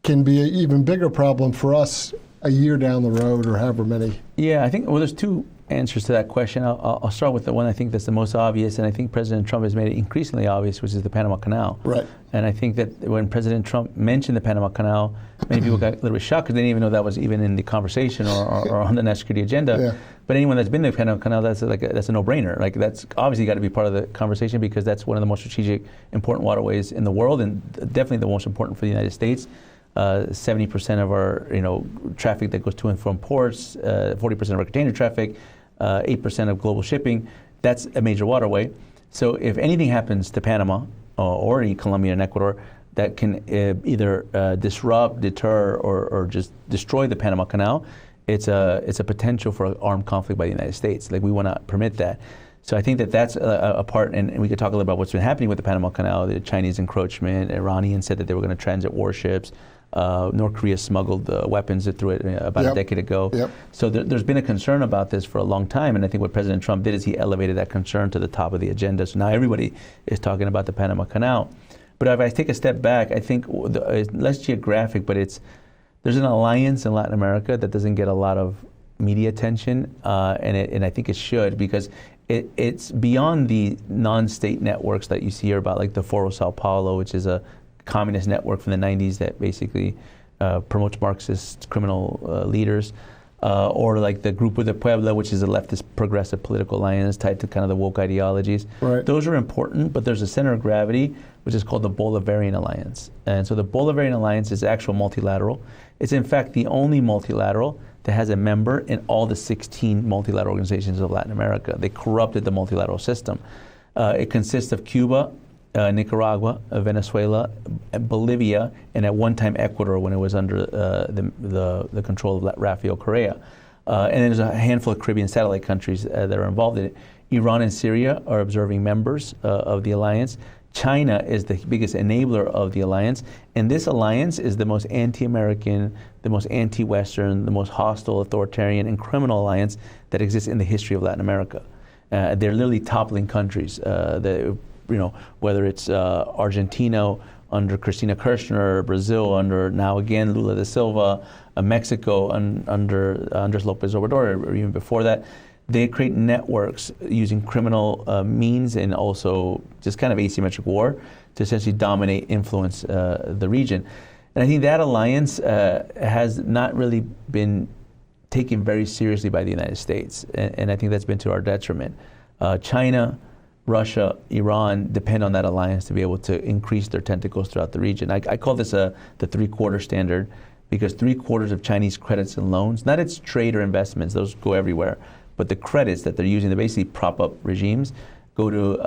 can be an even bigger problem for us a year down the road or however many? Yeah, I think, there's two answers to that question. I'll start with the one I think that's the most obvious, and I think President Trump has made it increasingly obvious, which is the Panama Canal. Right. And I think that when President Trump mentioned the Panama Canal, many people got a little bit shocked because they didn't even know that was even in the conversation or on the national security agenda. Yeah. But anyone that's been to the Panama Canal, that's a no-brainer. Like, that's obviously got to be part of the conversation because that's one of the most strategic, important waterways in the world, and definitely the most important for the United States. 70% of our traffic that goes to and from ports, 40% of our container traffic, 8% of global shipping. That's a major waterway. So if anything happens to Panama or in Colombia and Ecuador that can either disrupt, deter, or just destroy the Panama Canal, it's a potential for an armed conflict by the United States. Like, we want to permit that. So I think that that's a part, and we could talk a little about what's been happening with the Panama Canal, the Chinese encroachment. Iranians said that they were going to transit warships. North Korea smuggled weapons through it about a decade ago. Yep. So there's been a concern about this for a long time, and I think what President Trump did is he elevated that concern to the top of the agenda. So now everybody is talking about the Panama Canal. But if I take a step back, I think it's less geographic, but there's an alliance in Latin America that doesn't get a lot of media attention, and I think it should, because it's beyond the non-state networks that you see here about, like the Foro Sao Paulo, which is a communist network from the 90s that basically promotes Marxist criminal leaders, or like the Grupo de Puebla, which is a leftist progressive political alliance tied to kind of the woke ideologies. Right. Those are important, but there's a center of gravity, which is called the Bolivarian Alliance. And so the Bolivarian Alliance is actual multilateral. It's in fact the only multilateral that has a member in all the 16 multilateral organizations of Latin America. They corrupted the multilateral system. It consists of Cuba, Nicaragua, Venezuela, Bolivia, and at one time Ecuador when it was under the control of Rafael Correa. And there's a handful of Caribbean satellite countries that are involved in it. Iran and Syria are observing members of the alliance. China is the biggest enabler of the alliance, and this alliance is the most anti-American, the most anti-Western, the most hostile, authoritarian, and criminal alliance that exists in the history of Latin America. They're literally toppling countries. Whether it's Argentina under Cristina Kirchner, Brazil under now again Lula da Silva, Mexico under Andres Lopez Obrador, or even before that. They create networks using criminal means and also just kind of asymmetric war to essentially dominate, influence the region. And I think that alliance has not really been taken very seriously by the United States. And I think that's been to our detriment. China, Russia, Iran depend on that alliance to be able to increase their tentacles throughout the region. I call this the three-quarter standard, because 3/4 of Chinese credits and loans, not its trade or investments, those go everywhere, but the credits that they're using to basically prop up regimes go to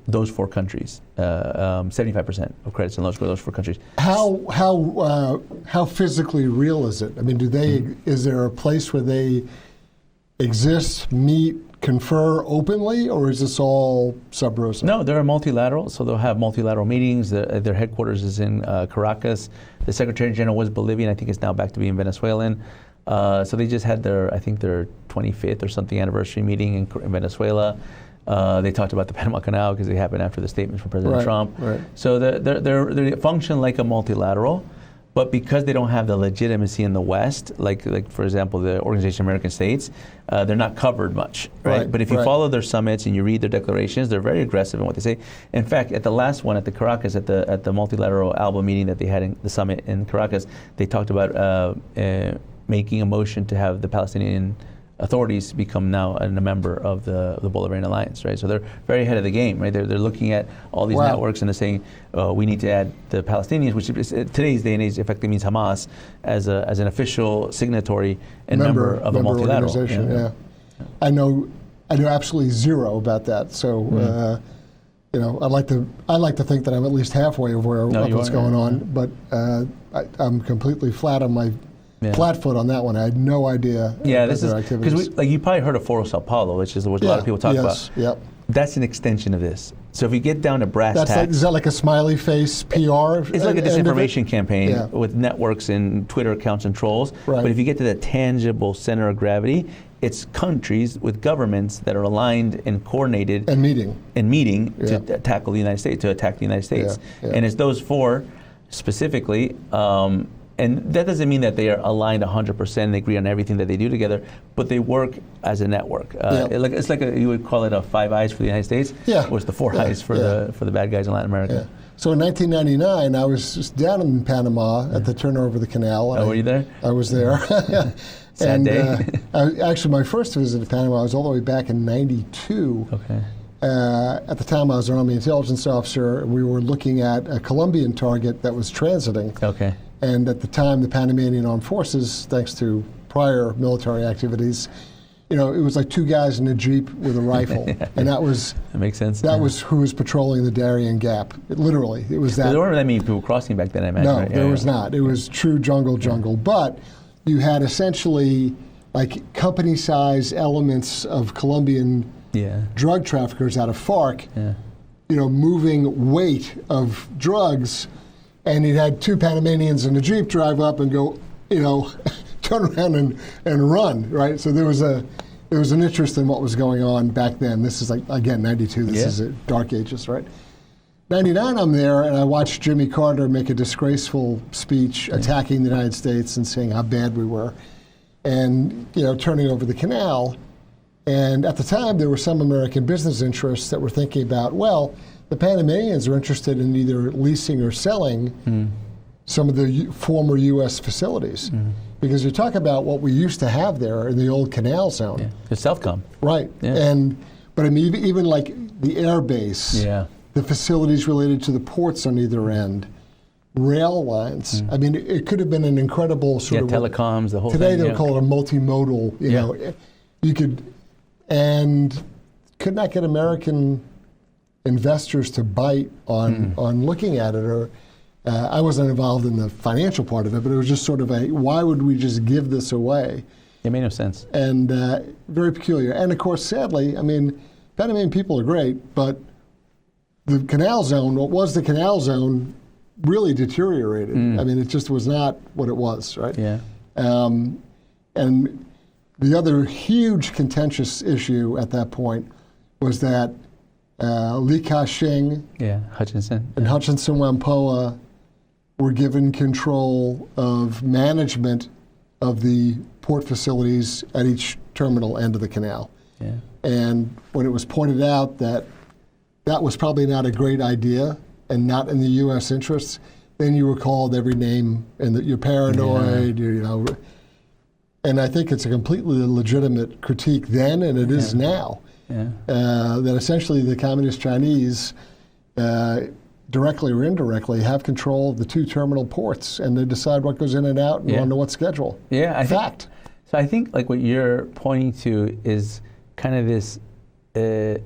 those 4 countries. 75% of credits and loans go to those 4 countries. How physically real is it? I mean, is there a place where they exist, meet, confer openly, or is this all sub rosa? No, they're multilateral, so they'll have multilateral meetings. Their headquarters is in Caracas. The Secretary General was Bolivian. I think it's now back to being Venezuelan. So they just had their 25th or something anniversary meeting in Venezuela. They talked about the Panama Canal because it happened after the statements from President Trump. Right. So they function like a multilateral, but because they don't have the legitimacy in the West, like for example the Organization of American States, they're not covered much, right? But if you follow their summits and you read their declarations, they're very aggressive in what they say. In fact, at the last one at the Caracas, at the multilateral ALBA meeting that they had in the summit in Caracas, they talked about making a motion to have the Palestinian authorities become now a member of the Bolivarian Alliance, right? So they're very ahead of the game, right? They're looking at all these networks and they're saying we need to add the Palestinians, which is, today's day and age effectively means Hamas, as an official signatory and member of a multilateral organization. Yeah. I know absolutely zero about that. So I like to think that I'm at least halfway of what's going on, but I'm completely flat on my. Flat foot on that one. I had no idea. Yeah, this is because you probably heard of Foro Sao Paulo, which is what a lot of people talk about. Yep. That's an extension of this. So if you get down to brass tacks, is that like a smiley face PR? It's like a disinformation campaign with networks and Twitter accounts and trolls. Right. But if you get to the tangible center of gravity, it's countries with governments that are aligned and coordinated and meeting to tackle the United States, to attack the United States, and it's those 4 specifically. And that doesn't mean that they are aligned 100% and they agree on everything that they do together, but they work as a network. It's like you would call it a Five Eyes for the United States, or it's the Four Eyes for the bad guys in Latin America. Yeah. So in 1999, I was just down in Panama at the turnover of the canal. Were you there? I was there. Sad day. Actually, my first visit to Panama, I was all the way back in '92. Okay. At the time, I was an Army intelligence officer. We were looking at a Colombian target that was transiting. Okay. And at the time, the Panamanian Armed Forces, thanks to prior military activities, it was like two guys in a Jeep with a rifle. And that makes sense. That was who was patrolling the Darien Gap. It was that. There weren't that many people crossing back then, I imagine. No, right? there was not. It was true jungle. But you had essentially like company-sized elements of Colombian drug traffickers out of FARC, moving weight of drugs, and it had two Panamanians in a Jeep drive up and go, turn around and run, right? So there was an interest in what was going on back then. This is like, again, 92, this is dark ages, right? 99, I'm there, and I watched Jimmy Carter make a disgraceful speech attacking the United States and saying how bad we were, and turning over the canal. And at the time, there were some American business interests that were thinking about, well, the Panamanians are interested in either leasing or selling some of the former U.S. facilities. Because you talk about what we used to have there in the old canal zone. Yeah. The Southcom. Right. Yeah. But I mean, even like the air base, the facilities related to the ports on either end, rail lines. I mean, it could have been an incredible sort of telecoms, the whole today thing. Today they'll call it a multimodal. You could, and could not get American investors to bite on looking at it. Or I wasn't involved in the financial part of it, but it was just sort of why would we just give this away? It made no sense. And very peculiar. And of course, sadly, I mean, Panamanian people are great, but the canal zone, what was the canal zone, really deteriorated. I mean, it just was not what it was, right? Yeah. And the other huge contentious issue at that point was that Li Ka-shing Hutchinson and Hutchinson Whampoa were given control of management of the port facilities at each terminal end of the canal. Yeah. And when it was pointed out that that was probably not a great idea and not in the U.S. interests, then you were called every name and that you're paranoid, and I think it's a completely legitimate critique then, and it is now, that essentially the Communist Chinese, directly or indirectly, have control of the two terminal ports, and they decide what goes in and out and on what schedule. Yeah, I think like what you're pointing to is kind of this, a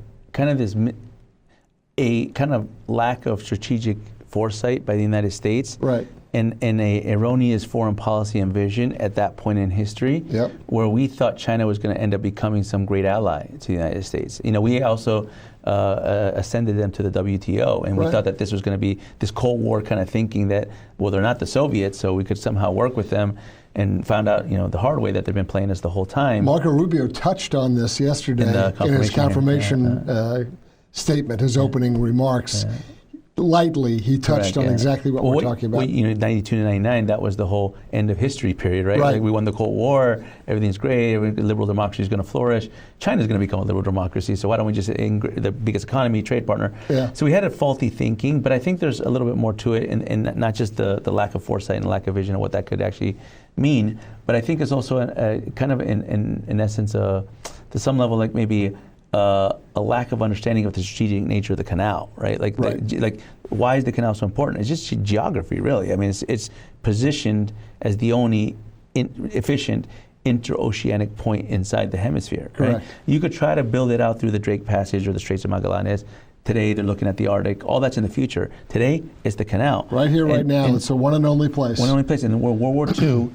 kind of lack of strategic foresight by the United States, right, and a erroneous foreign policy and vision at that point in history, where we thought China was going to end up becoming some great ally to the United States. We also ascended them to the WTO, and we thought that this was going to be this Cold War kind of thinking that, well, they're not the Soviets, so we could somehow work with them, and found out, the hard way that they've been playing us the whole time. Marco Rubio touched on this yesterday in his confirmation statement, his opening remarks. Lightly, he touched on exactly what we're talking about. 92 to 99, that was the whole end of history period, right? Like we won the Cold War, everything's great, liberal democracy is going to flourish. China's going to become a liberal democracy, so why don't we just, the biggest economy, trade partner. So we had a faulty thinking, but I think there's a little bit more to it, and not just the lack of foresight and lack of vision of what that could actually mean, but I think it's also a kind of, in essence, to some level, like maybe a lack of understanding of the strategic nature of the canal, right? Like why is the canal so important? It's just geography, really. I mean, it's positioned as the only efficient interoceanic point inside the hemisphere, right? You could try to build it out through the Drake Passage or the Straits of Magallanes. Today, they're looking at the Arctic. All that's in the future. Today, it's the canal. Right here, right now. It's a one and only place. One and only place. And in World War II,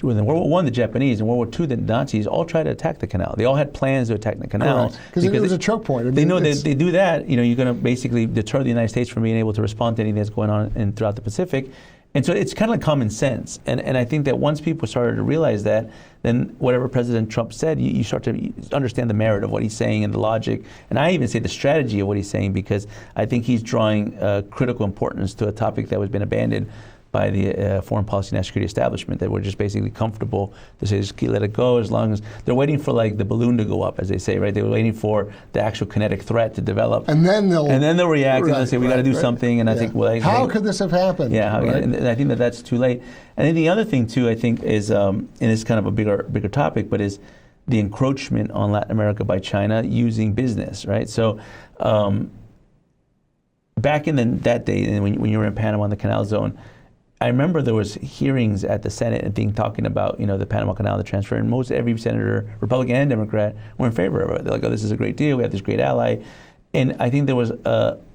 in World War I, the Japanese, and World War II, the Nazis all tried to attack the canal. They all had plans to attack the canal. Because it was a choke point. They know that they do that, you're going to basically deter the United States from being able to respond to anything that's going on throughout the Pacific. And so it's kind of like common sense. And I think that once people started to realize that, then whatever President Trump said, you start to understand the merit of what he's saying and the logic. And I even say the strategy of what he's saying, because I think he's drawing critical importance to a topic that has been abandoned by the foreign policy and national security establishment that were just basically comfortable to say, just let it go, as long as they're waiting for like the balloon to go up, as they say, right? They were waiting for the actual kinetic threat to develop. And then they'll react and they'll say, we got to do something. And I think, well, how could this have happened? Yeah, and I think that's too late. And then the other thing too, I think, is, and it's kind of a bigger topic, but is the encroachment on Latin America by China using business, right? So back in that day, and when you were in Panama in the Canal Zone, I remember there was hearings at the Senate and talking about, the Panama Canal, the transfer, and every senator, Republican and Democrat, were in favor of it. They're like, oh, this is a great deal. We have this great ally. And I think there was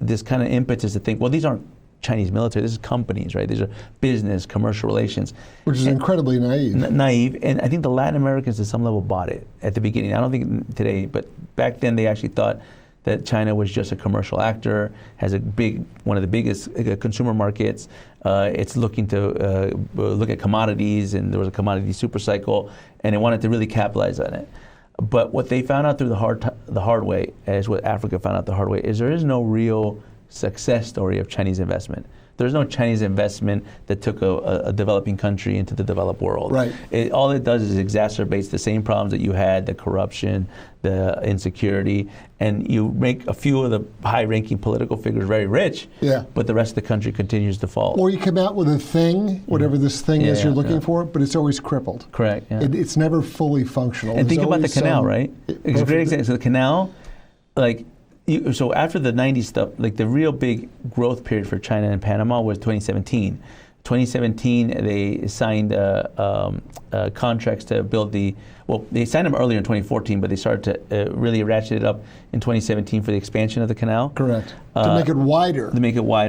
this kind of impetus to think, well, these aren't Chinese military. This is companies, right? These are business, commercial relations. Which is incredibly naive. Naive. And I think the Latin Americans to some level bought it at the beginning. I don't think today, but back then they actually thought that China was just a commercial actor, has one of the biggest consumer markets. It's looking to look at commodities, and there was a commodity super cycle, and it wanted to really capitalize on it. But what they found out through the hard way, as what Africa found out the hard way, is there is no real success story of Chinese investment. There's no Chinese investment that took a developing country into the developed world. Right. All it does is exacerbates the same problems that you had, the corruption, the insecurity, and you make a few of the high-ranking political figures very rich, but the rest of the country continues to fall. Or you come out with a thing, whatever this thing is you're looking for, but it's always crippled. Correct. Yeah. It's never fully functional. And think about the canal, right? It's a great example. So the canal, so after the 90s stuff, like the real big growth period for China and Panama was 2017. 2017, they signed contracts to build they signed them earlier in 2014, but they started to really ratchet it up in 2017 for the expansion of the canal. Correct. To make it wider.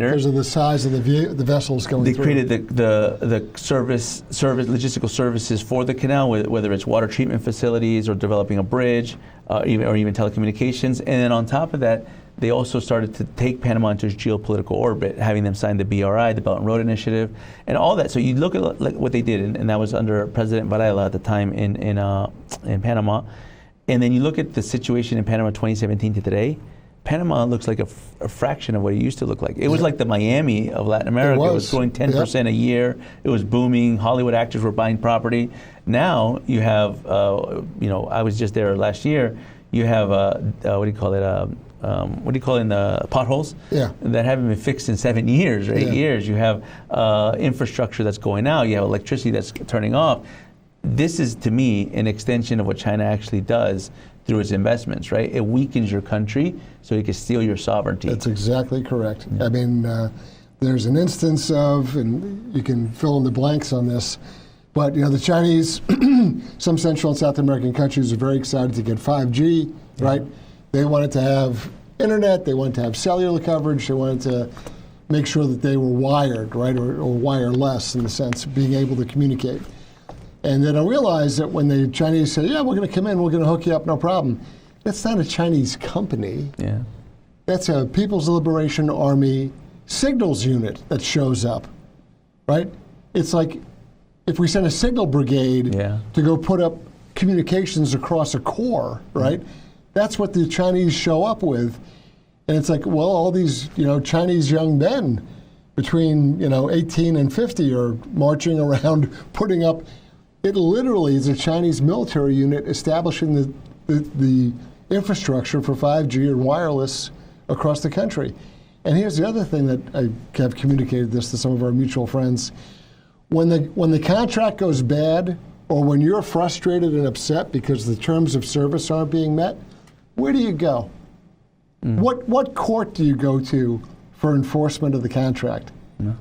Because of the size of the vessels going through. They created the logistical services for the canal, whether it's water treatment facilities or developing a bridge, or even telecommunications. And then on top of that, they also started to take Panama into its geopolitical orbit, having them sign the BRI, the Belt and Road Initiative, and all that. So you look at what they did, and that was under President Varela at the time in Panama. And then you look at the situation in Panama 2017 to today. Panama looks like a fraction of what it used to look like. It was like the Miami of Latin America. It was growing 10% a year. It was booming. Hollywood actors were buying property. Now you have, I was just there last year. You have, the potholes that haven't been fixed in 7 years or 8 years. You have infrastructure that's going out. You have electricity that's turning off. This is, to me, an extension of what China actually does through its investments, right? It weakens your country so it can steal your sovereignty. That's exactly correct. I mean, there's an instance of, and you can fill in the blanks on this, but the Chinese, some Central and South American countries are very excited to get 5G, right? They wanted to have internet, they wanted to have cellular coverage, they wanted to make sure that they were wired, right, or wireless in the sense of being able to communicate. And then I realized that when the Chinese say, we're going to come in, we're going to hook you up, no problem. That's not a Chinese company. Yeah. That's a People's Liberation Army signals unit that shows up, right? It's like if we send a signal brigade to go put up communications across a core, right? That's what the Chinese show up with. And it's like, well, all these, Chinese young men between, 18 and 50 are marching around putting up. It literally is a Chinese military unit establishing the infrastructure for 5G and wireless across the country. And here's the other thing that I have communicated this to some of our mutual friends. When the contract goes bad, or when you're frustrated and upset because the terms of service aren't being met, where do you go? What court do you go to for enforcement of the contract? No.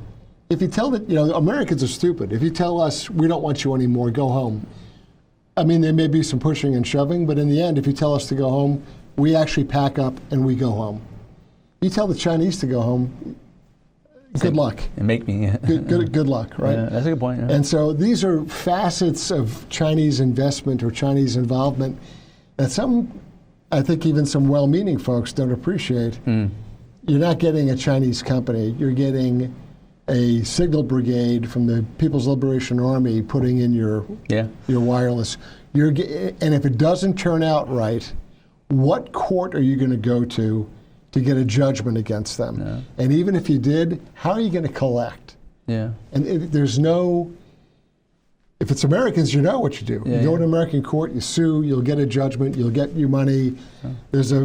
If you tell that, Americans are stupid. If you tell us we don't want you anymore, go home. I mean, there may be some pushing and shoving, but in the end, if you tell us to go home, we actually pack up and we go home. You tell the Chinese to go home, good luck. And make me. Good luck, right? Yeah, that's a good point. Yeah. And so these are facets of Chinese investment or Chinese involvement that I think even some well-meaning folks don't appreciate. You're not getting a Chinese company. You're getting a signal brigade from the People's Liberation Army putting in your wireless. And if it doesn't turn out right, what court are you going to go to get a judgment against them? Yeah. And even if you did, how are you going to collect? Yeah. And there's no, if it's Americans, you know what you do. You go to an American court, you sue, you'll get a judgment, you'll get your money. There's a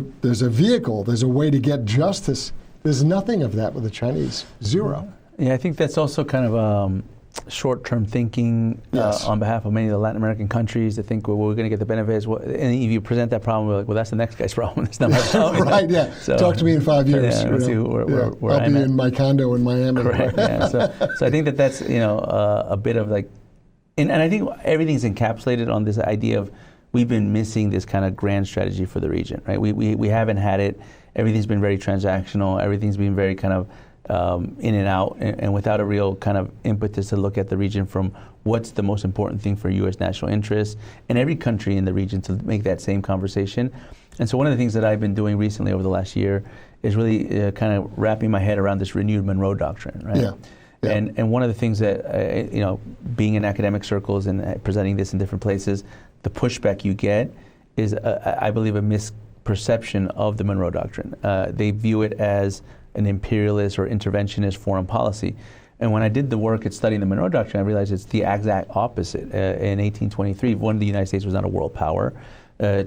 vehicle, there's a way to get justice. There's nothing of that with the Chinese. Zero. Yeah, I think that's also kind of short-term thinking on behalf of many of the Latin American countries that think, well, we're going to get the benefits. And if you present that problem, we're like, well, that's the next guy's problem. That's not my problem. Right, yeah. So, talk to me in 5 years. Yeah, see where I'll be in my condo in Miami. Correct, yeah. So I think that's, a bit of like, and I think everything's encapsulated on this idea of we've been missing this kind of grand strategy for the region, right? We haven't had it. Everything's been very transactional. Everything's been very kind of in and out, and without a real kind of impetus to look at the region from what's the most important thing for U.S. national interests, and every country in the region to make that same conversation. And so one of the things that I've been doing recently over the last year is really kind of wrapping my head around this renewed Monroe Doctrine, right? Yeah. Yeah. And one of the things that, being in academic circles and presenting this in different places, the pushback you get is, I believe, a misperception of the Monroe Doctrine. They view it as an imperialist or interventionist foreign policy. And when I did the work at studying the Monroe Doctrine, I realized it's the exact opposite. In 1823, one, the United States was not a world power.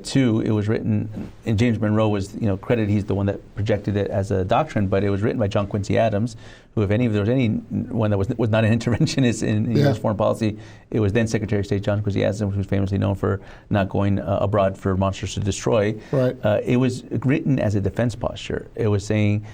Two, it was written, and James Monroe was, credited, he's the one that projected it as a doctrine, but it was written by John Quincy Adams, who, if there was anyone that was not an interventionist in U.S. foreign policy, it was then Secretary of State John Quincy Adams, who was famously known for not going abroad for monsters to destroy. Right. It was written as a defense posture. It was saying,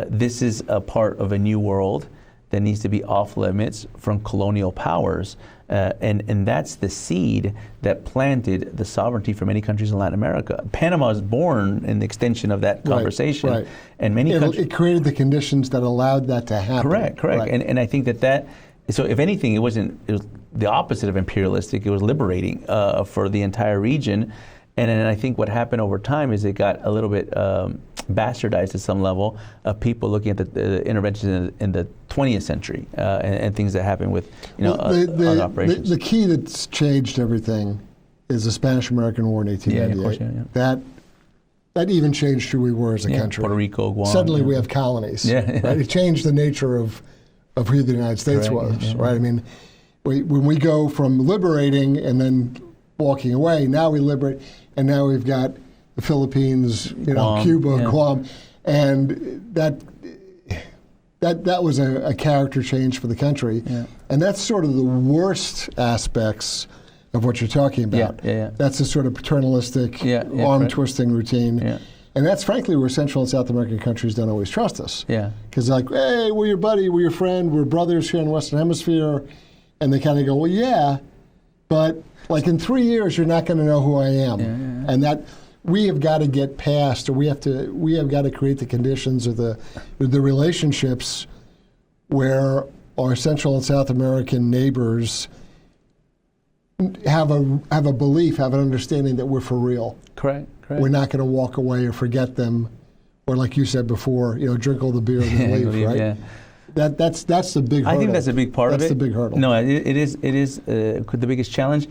this is a part of a new world that needs to be off limits from colonial powers. And that's the seed that planted the sovereignty for many countries in Latin America. Panama was born in the extension of that conversation. Right. And many countries... It created the conditions that allowed that to happen. Correct. Right. And I think that, so if anything, it was the opposite of imperialistic. It was liberating for the entire region. And then I think what happened over time is it got a little bit bastardized at some level of people looking at the interventions in the 20th century and things that happened with other operations. The key that's changed everything is the Spanish-American War in 1898. Yeah, of course, That even changed who we were as a country. Puerto Rico, Guam. Suddenly we have colonies. Right? It changed the nature of who the United States was. Right? I mean, when we go from liberating and then walking away, now we liberate, and now we've got the Philippines, Guam, Cuba, Guam, and that was a character change for the country, and that's sort of the worst aspects of what you're talking about. That's the sort of paternalistic, arm-twisting routine, and that's frankly where Central and South American countries don't always trust us. Because like, hey, we're your buddy, we're your friend, we're brothers here in the Western Hemisphere, and they kind of go, well, yeah, but like in 3 years, you're not going to know who I am, and that. We have got to get past, or we have got to create the conditions or the relationships where our Central and South American neighbors have a belief, have an understanding that we're for real. Correct. We're not going to walk away or forget them, or like you said before, drink all the beer and then leave, right? Yeah. That's the big hurdle. I think that's a big part of it. That's the big hurdle. No, it is the biggest challenge.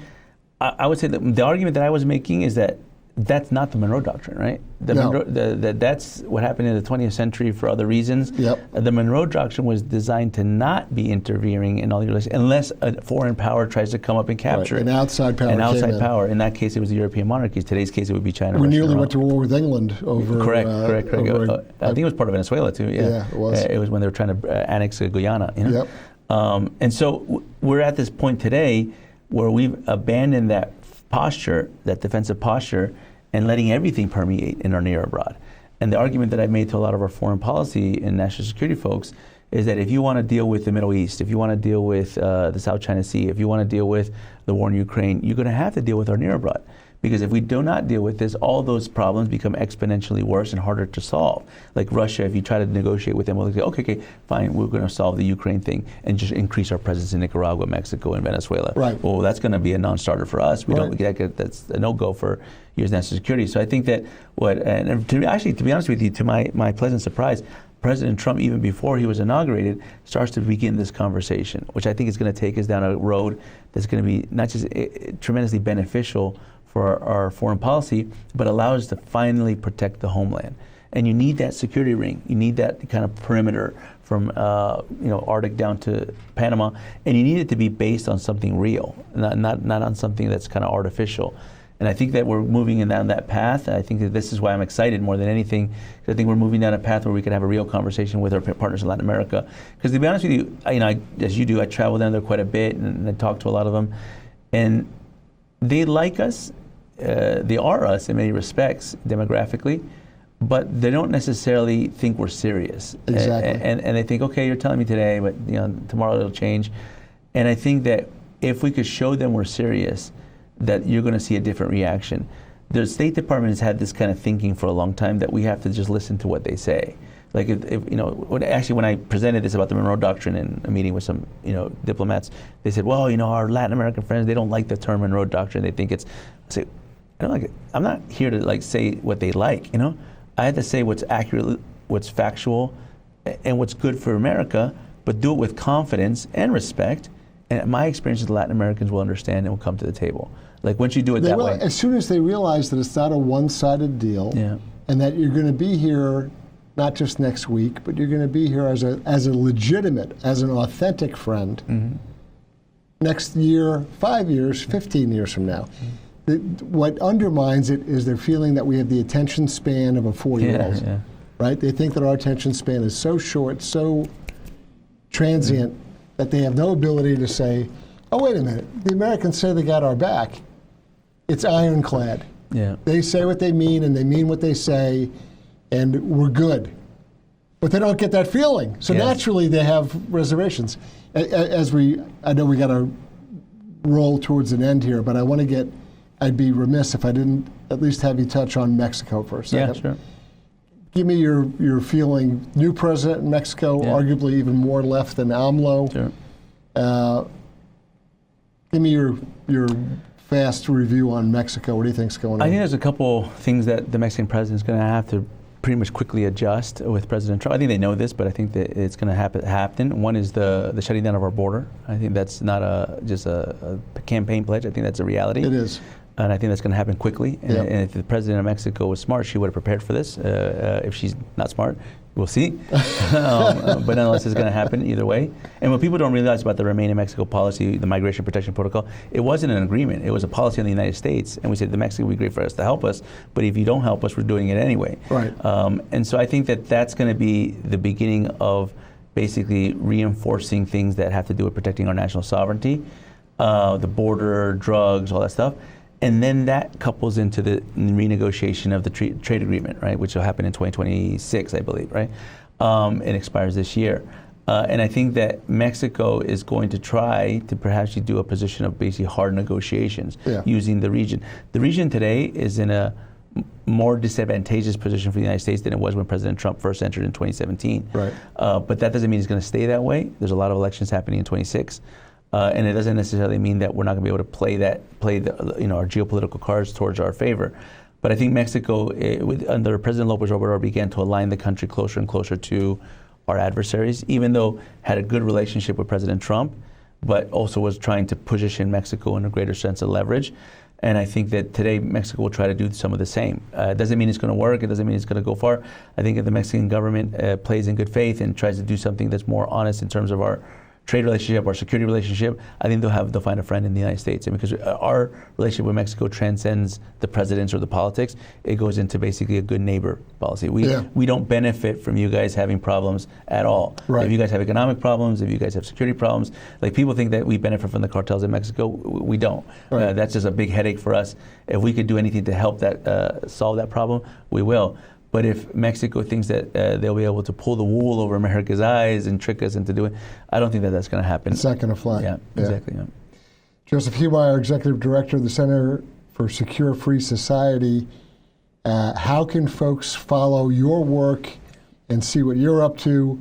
I would say that the argument that I was making is that that's not the Monroe Doctrine, right? That's what happened in the 20th century for other reasons. The Monroe Doctrine was designed to not be interfering in all the relations unless a foreign power tries to come up and capture it. An outside power. In that case, it was the European monarchies. Today's case, it would be China. We nearly went to war with England over. Correct. I think it was part of Venezuela too. Yeah, it was. It was when they were trying to annex Guyana. And so we're at this point today where we've abandoned that posture, that defensive posture, and letting everything permeate in our near abroad. And the argument that I've made to a lot of our foreign policy and national security folks is that if you want to deal with the Middle East, if you want to deal with the South China Sea, if you want to deal with the war in Ukraine, you're going to have to deal with our near abroad. Because if we do not deal with this, all those problems become exponentially worse and harder to solve. Like Russia, if you try to negotiate with them, we'll say, okay, fine, we're going to solve the Ukraine thing and just increase our presence in Nicaragua, Mexico, and Venezuela. Right. Well, that's going to be a non-starter for us. That's a no-go for U.S. national security. So I think that to be honest with you, to my pleasant surprise, President Trump, even before he was inaugurated, starts to begin this conversation, which I think is going to take us down a road that's going to be not just tremendously beneficial for our foreign policy, but allows us to finally protect the homeland. And you need that security ring. You need that kind of perimeter from Arctic down to Panama, and you need it to be based on something real, not on something that's kind of artificial. And I think that we're moving down that path. I think that this is why I'm excited more than anything. I think we're moving down a path where we can have a real conversation with our partners in Latin America. Because to be honest with you, as you do, I travel down there quite a bit and I talk to a lot of them, and they like us. They are us in many respects demographically, but they don't necessarily think we're serious. Exactly. And they think, okay, you're telling me today, but tomorrow it'll change. And I think that if we could show them we're serious, that you're going to see a different reaction. The State Department has had this kind of thinking for a long time that we have to just listen to what they say. Like when I presented this about the Monroe Doctrine in a meeting with some diplomats, they said, well, our Latin American friends, they don't like the term Monroe Doctrine. They think it's. I say, I don't like it. I'm not here to say what they like. I had to say what's accurate, what's factual, and what's good for America, but do it with confidence and respect. And my experience is Latin Americans will understand and will come to the table. Like once you do it that way. As soon as they realize that it's not a one-sided deal, and that you're going to be here not just next week, but you're going to be here as a legitimate, as an authentic friend, next year, 5 years, 15 years from now. What undermines it is their feeling that we have the attention span of a 4-year-old, right? They think that our attention span is so short, so transient, that they have no ability to say, oh, wait a minute, the Americans say they got our back. It's ironclad. Yeah. They say what they mean, and they mean what they say, and we're good. But they don't get that feeling. So naturally they have reservations. I know we got to roll towards an end here, but I'd be remiss if I didn't at least have you touch on Mexico for a second. Yeah, sure. Give me your feeling. New president in Mexico, arguably even more left than AMLO. Sure. Give me your fast review on Mexico. What do you think's going on? I think there's a couple things that the Mexican president's going to have to pretty much quickly adjust with President Trump. I think they know this, but I think that it's going to happen. One is the shutting down of our border. I think that's not just a campaign pledge. I think that's a reality. It is. And I think that's going to happen quickly. And if the president of Mexico was smart, she would have prepared for this. If she's not smart, we'll see. But nonetheless, it's going to happen either way. And what people don't realize about the Remain in Mexico policy, the Migration Protection Protocol, it wasn't an agreement. It was a policy on the United States. And we said the Mexico would be great for us to help us, but if you don't help us, we're doing it anyway. Right. And so I think that that's going to be the beginning of basically reinforcing things that have to do with protecting our national sovereignty, the border, drugs, all that stuff. And then that couples into the renegotiation of the trade agreement, right, which will happen in 2026, I believe, right? It expires this year. And I think that Mexico is going to try to perhaps do a position of basically hard negotiations using the region. The region today is in a more disadvantageous position for the United States than it was when President Trump first entered in 2017. Right. But that doesn't mean it's going to stay that way. There's a lot of elections happening in 26. And it doesn't necessarily mean that we're not going to be able to play our geopolitical cards towards our favor. But I think Mexico, under President López Obrador, began to align the country closer and closer to our adversaries, even though had a good relationship with President Trump, but also was trying to position Mexico in a greater sense of leverage. And I think that today Mexico will try to do some of the same. It doesn't mean it's going to work. It doesn't mean it's going to go far. I think if the Mexican government plays in good faith and tries to do something that's more honest in terms of our trade relationship, our security relationship, I think they'll find a friend in the United States. And because our relationship with Mexico transcends the presidents or the politics, it goes into basically a good neighbor policy. We don't benefit from you guys having problems at all. Right. If you guys have economic problems, if you guys have security problems, like people think that we benefit from the cartels in Mexico, we don't. Right. That's just a big headache for us. If we could do anything to help that solve that problem, we will. But if Mexico thinks that they'll be able to pull the wool over America's eyes and trick us into doing it, I don't think that that's going to happen. It's not going to fly. Yeah, exactly. Yeah. Joseph Humire, Executive Director of the Center for Secure Free Society. How can folks follow your work and see what you're up to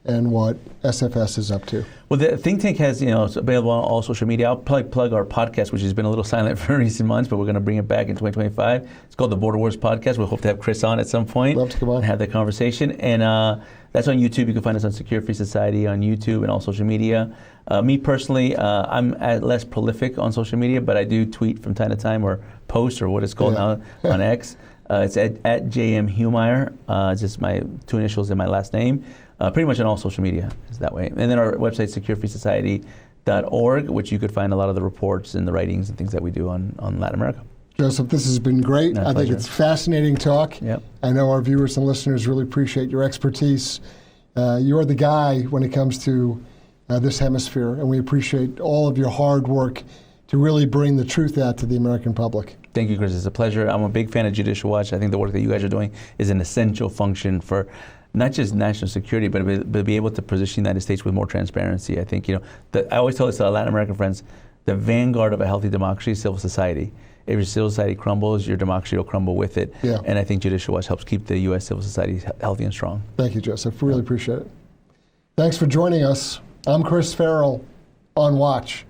and what SFS is up to? Well, the think tank has, it's available on all social media. I'll probably plug our podcast, which has been a little silent for recent months, but we're going to bring it back in 2025. It's called the Border Wars Podcast. We hope to have Chris on at some point. Love to come on. And have that conversation. And that's on YouTube. You can find us on Secure Free Society on YouTube and all social media. Me personally, I'm less prolific on social media, but I do tweet from time to time or post or what it's called now on X. It's at JM Humire. Just my 2 initials in my last name. Pretty much on all social media is that way. And then our website, securefreesociety.org, which you could find a lot of the reports and the writings and things that we do on Latin America. Joseph, this has been great. I think it's fascinating talk. Yep. I know our viewers and listeners really appreciate your expertise. You're the guy when it comes to this hemisphere, and we appreciate all of your hard work to really bring the truth out to the American public. Thank you, Chris. It's a pleasure. I'm a big fan of Judicial Watch. I think the work that you guys are doing is an essential function for not just national security, but be able to position the United States with more transparency. I think, I always tell this to our Latin American friends, the vanguard of a healthy democracy is civil society. If your civil society crumbles, your democracy will crumble with it. Yeah. And I think Judicial Watch helps keep the U.S. civil society healthy and strong. Thank you, Joseph. Really appreciate it. Thanks for joining us. I'm Chris Farrell on Watch.